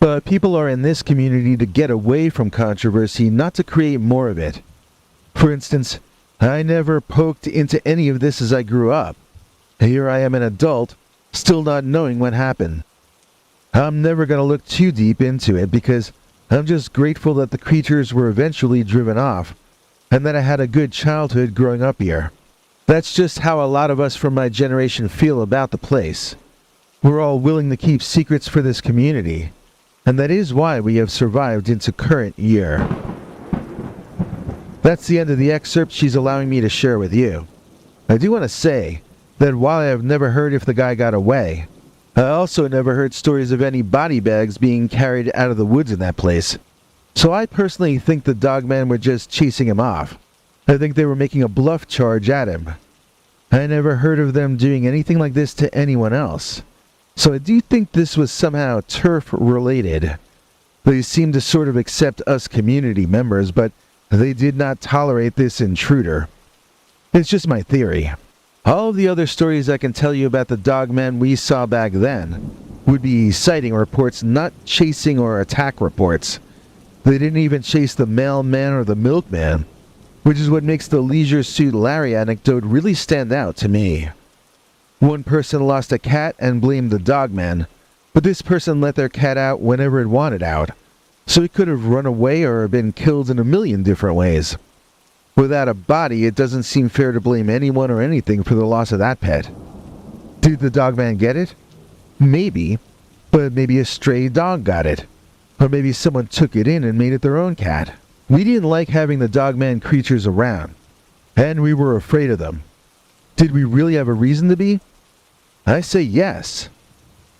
But people are in this community to get away from controversy, not to create more of it. For instance, I never poked into any of this as I grew up. Here I am an adult, still not knowing what happened. I'm never going to look too deep into it because I'm just grateful that the creatures were eventually driven off, and that I had a good childhood growing up here. That's just how a lot of us from my generation feel about the place. We're all willing to keep secrets for this community, and that is why we have survived into current year. That's the end of the excerpt she's allowing me to share with you. I do want to say that while I have never heard if the guy got away, I also never heard stories of any body bags being carried out of the woods in that place. So I personally think the dogmen were just chasing him off. I think they were making a bluff charge at him. I never heard of them doing anything like this to anyone else. So I do think this was somehow turf related. They seemed to sort of accept us community members, but they did not tolerate this intruder. It's just my theory. All of the other stories I can tell you about the dogmen we saw back then would be sighting reports, not chasing or attack reports. They didn't even chase the mailman or the milkman, which is what makes the Leisure Suit Larry anecdote really stand out to me. One person lost a cat and blamed the dogman, but this person let their cat out whenever it wanted out, so it could have run away or been killed in a million different ways. Without a body, it doesn't seem fair to blame anyone or anything for the loss of that pet. Did the dogman get it? Maybe, but maybe a stray dog got it. Or maybe someone took it in and made it their own cat. We didn't like having the dogman creatures around, and we were afraid of them. Did we really have a reason to be? I say yes.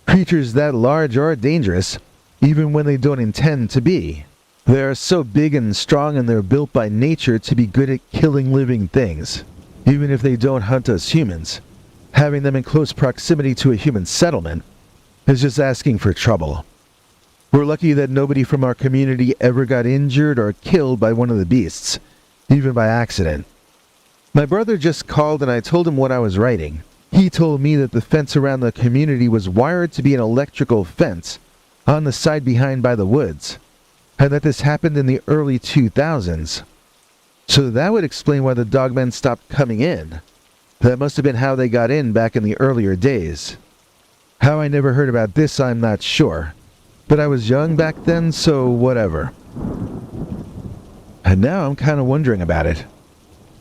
Creatures that large are dangerous, even when they don't intend to be. They're so big and strong, and they're built by nature to be good at killing living things, even if they don't hunt us humans. Having them in close proximity to a human settlement is just asking for trouble. We're lucky that nobody from our community ever got injured or killed by one of the beasts, even by accident. My brother just called and I told him what I was writing. He told me that the fence around the community was wired to be an electrical fence on the side behind by the woods, and that this happened in the early 2000s. So that would explain why the dogmen stopped coming in. That must have been how they got in back in the earlier days. How I never heard about this, I'm not sure. But I was young back then, so whatever. And now I'm kind of wondering about it.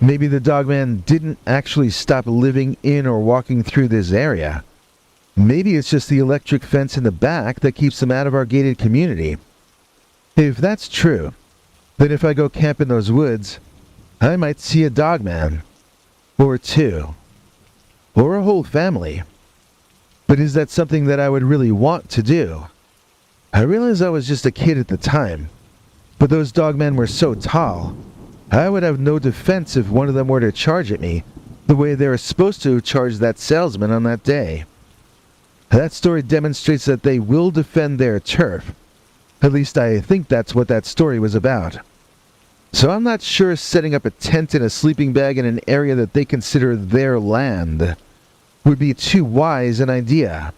Maybe the dogman didn't actually stop living in or walking through this area. Maybe it's just the electric fence in the back that keeps them out of our gated community. If that's true, then if I go camp in those woods, I might see a dogman. Or two. Or a whole family. But is that something that I would really want to do? I realized I was just a kid at the time, but those dogmen were so tall, I would have no defense if one of them were to charge at me, the way they were supposed to charge that salesman on that day. That story demonstrates that they will defend their turf. At least I think that's what that story was about. So I'm not sure setting up a tent and a sleeping bag in an area that they consider their land would be too wise an idea.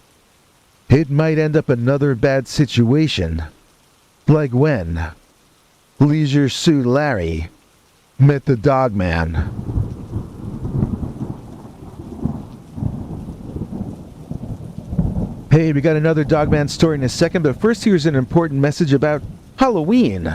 It might end up another bad situation, like when Leisure Suit Larry met the Dogman. Hey, we got another Dogman story in a second, but first here's an important message about Halloween.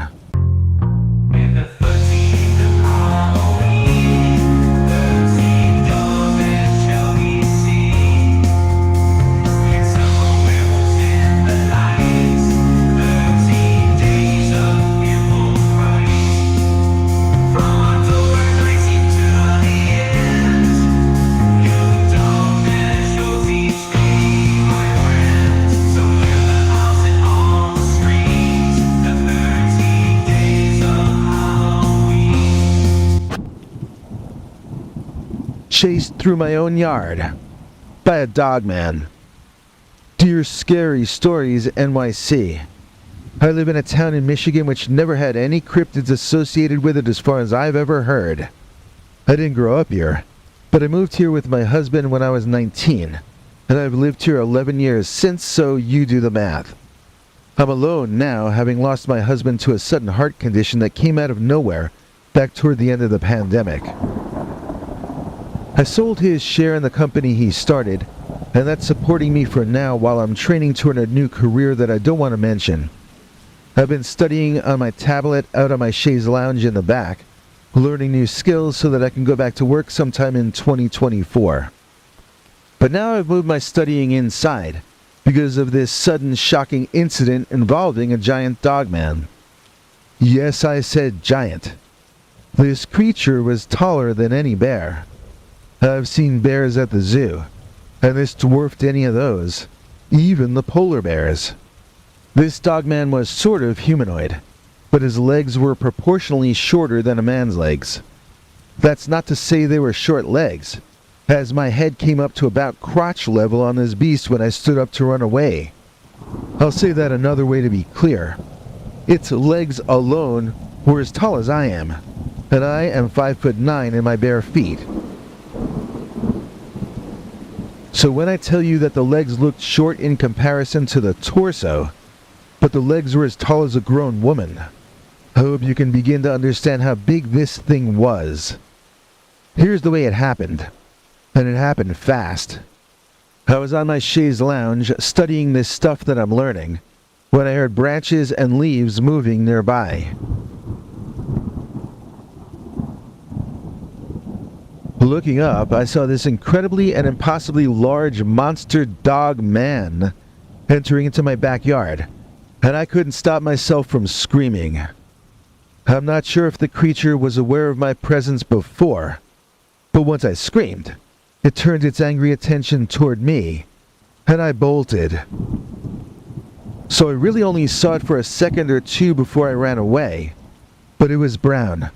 Chased through my own yard by a dogman. Dear Scary Stories NYC. I live in a town in Michigan which never had any cryptids associated with it as far as I've ever heard. I didn't grow up here, but I moved here with my husband when I was 19, and I've lived here 11 years since, so you do the math. I'm alone now, having lost my husband to a sudden heart condition that came out of nowhere back toward the end of the pandemic. I sold his share in the company he started, and that's supporting me for now while I'm training toward a new career that I don't want to mention. I've been studying on my tablet out on my chaise lounge in the back, learning new skills so that I can go back to work sometime in 2024. But now I've moved my studying inside because of this sudden shocking incident involving a giant dogman. Yes, I said giant. This creature was taller than any bear. I've seen bears at the zoo, and this dwarfed any of those, even the polar bears. This dogman was sort of humanoid, but his legs were proportionally shorter than a man's legs. That's not to say they were short legs, as my head came up to about crotch level on this beast when I stood up to run away. I'll say that another way to be clear. Its legs alone were as tall as I am, and I am 5'9" in my bare feet. So when I tell you that the legs looked short in comparison to the torso, but the legs were as tall as a grown woman, I hope you can begin to understand how big this thing was. Here's the way it happened, and it happened fast. I was on my chaise lounge studying this stuff that I'm learning, when I heard branches and leaves moving nearby. Looking up, I saw this incredibly and impossibly large monster dog man entering into my backyard, and I couldn't stop myself from screaming. I'm not sure if the creature was aware of my presence before, but once I screamed, it turned its angry attention toward me, and I bolted. so I really only saw it for a second or two before I ran away. But it was brown,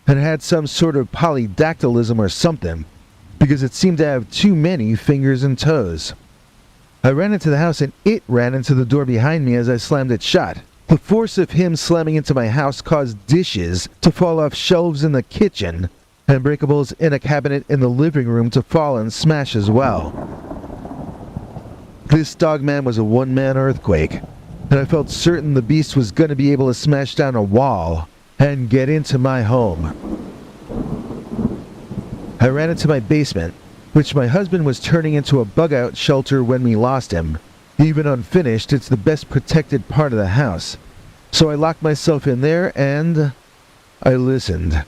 and it had some sort of polydactylism or something, because it seemed to have too many fingers and toes. I ran into the house and it ran into the door behind me as I slammed it shut. The force of him slamming into my house caused dishes to fall off shelves in the kitchen, and breakables in a cabinet in the living room to fall and smash as well. This Dogman was a one-man earthquake, and I felt certain the beast was going to be able to smash down a wall and get into my home. I ran into my basement, which my husband was turning into a bug-out shelter when we lost him. Even unfinished, it's the best protected part of the house. So I locked myself in there and I listened.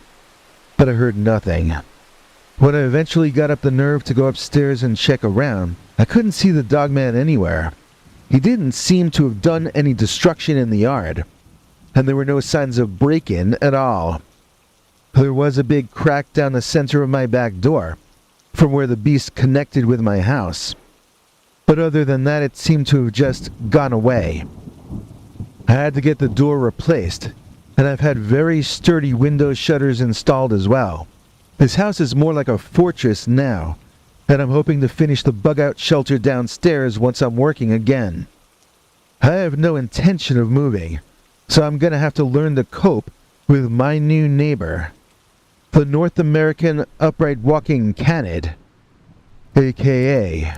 But I heard nothing. When I eventually got up the nerve to go upstairs and check around, I couldn't see the Dogman anywhere. He didn't seem to have done any destruction in the yard, and there were no signs of break-in at all. There was a big crack down the center of my back door, from where the beast connected with my house. But other than that, it seemed to have just gone away. I had to get the door replaced, and I've had very sturdy window shutters installed as well. This house is more like a fortress now, and I'm hoping to finish the bug-out shelter downstairs once I'm working again. I have no intention of moving, so I'm gonna have to learn to cope with my new neighbor, the North American upright walking canid, aka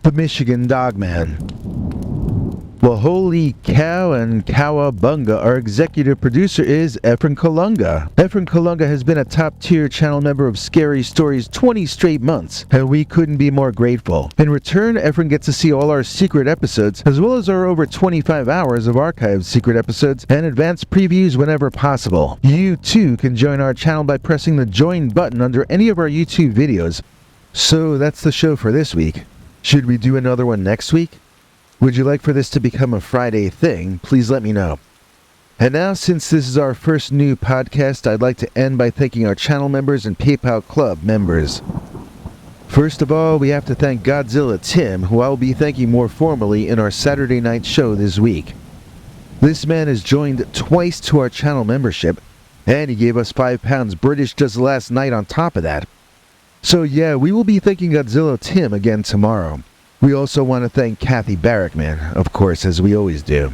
the Michigan Dogman. Well, holy cow and cowabunga, our executive producer is Efren Kalunga. Efren Kalunga has been a top-tier channel member of Scary Stories 20 straight months, and we couldn't be more grateful. In return, Efren gets to see all our secret episodes, as well as our over 25 hours of archived secret episodes and advanced previews whenever possible. You, too, can join our channel by pressing the join button under any of our YouTube videos. So that's the show for this week. Should we do another one next week? Would you like for this to become a Friday thing? Please let me know. And now, since this is our first new podcast, I'd like to end by thanking our channel members and PayPal Club members. First of all, we have to thank Godzilla Tim, who I will be thanking more formally in our Saturday night show this week. This man has joined twice to our channel membership, and he gave us £5 British just last night on top of that. So yeah, we will be thanking Godzilla Tim again tomorrow. We also want to thank Kathy Barrickman, of course, as we always do.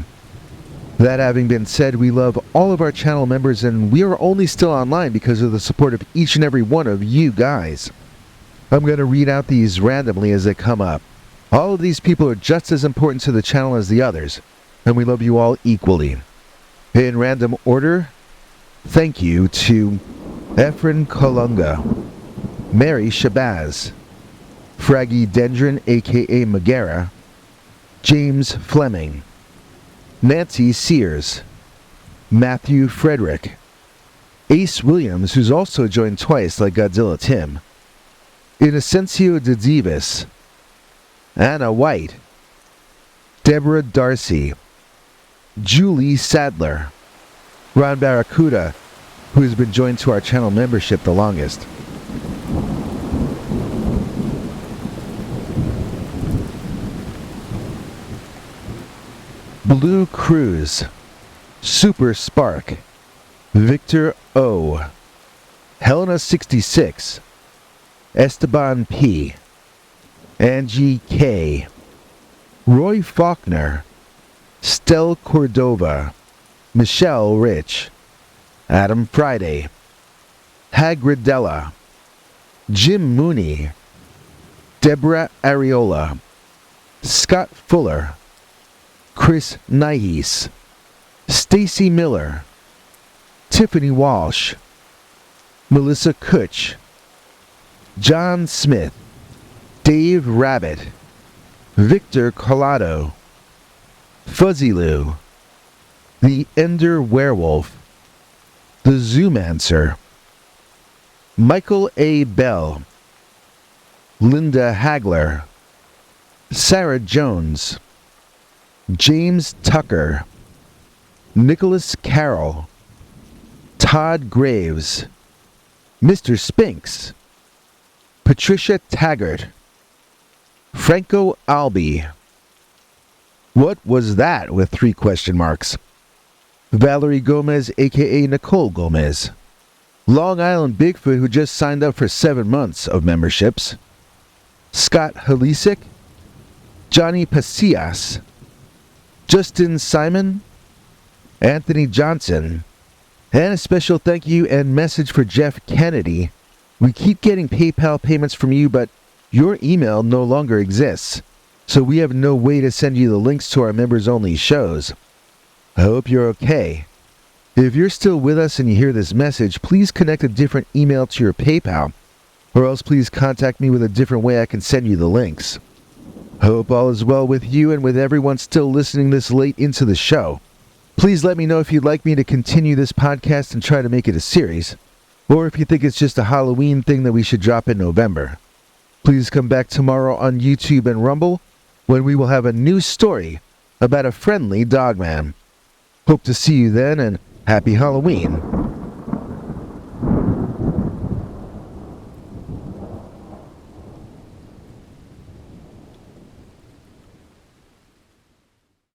That having been said, we love all of our channel members, and we are only still online because of the support of each and every one of you guys. I'm going to read out these randomly as they come up. All of these people are just as important to the channel as the others, and we love you all equally. In random order, thank you to Efren Kalunga, Mary Shabazz, Fraggy Dendron aka Megara, James Fleming, Nancy Sears, Matthew Frederick, Ace Williams, who's also joined twice like Godzilla Tim, Inocencio de Divas, Anna White, Deborah Darcy, Julie Sadler, Ron Barracuda, who has been joined to our channel membership the longest, Blue Cruz, Super Spark, Victor O, Helena 66, Esteban P, Angie K, Roy Faulkner, Stel Cordova, Michelle Rich, Adam Friday, Hagridella, Jim Mooney, Deborah Areola, Scott Fuller, Chris Nihis, Stacy Miller, Tiffany Walsh, Melissa Kutch, John Smith, Dave Rabbit, Victor Collado, Fuzzy Lou, The Ender Werewolf, The Zoomancer, Michael A. Bell, Linda Hagler, Sarah Jones, James Tucker, Nicholas Carroll, Todd Graves, Mr. Spinks, Patricia Taggart, Franco Albi, What was that with 3 question marks? Valerie Gomez, aka Nicole Gomez. Long Island Bigfoot, who just signed up for 7 months of memberships. Scott Halisic. Johnny Pasillas. Justin Simon. Anthony Johnson. And a special thank you and message for Jeff Kennedy. We keep getting PayPal payments from you, but your email no longer exists, so we have no way to send you the links to our members-only shows. I hope you're okay. If you're still with us and you hear this message, please connect a different email to your PayPal, or else please contact me with a different way I can send you the links. I hope all is well with you and with everyone still listening this late into the show. Please let me know if you'd like me to continue this podcast and try to make it a series, or if you think it's just a Halloween thing that we should drop in November. Please come back tomorrow on YouTube and Rumble, when we will have a new story about a friendly dogman. Hope to see you then, and happy Halloween.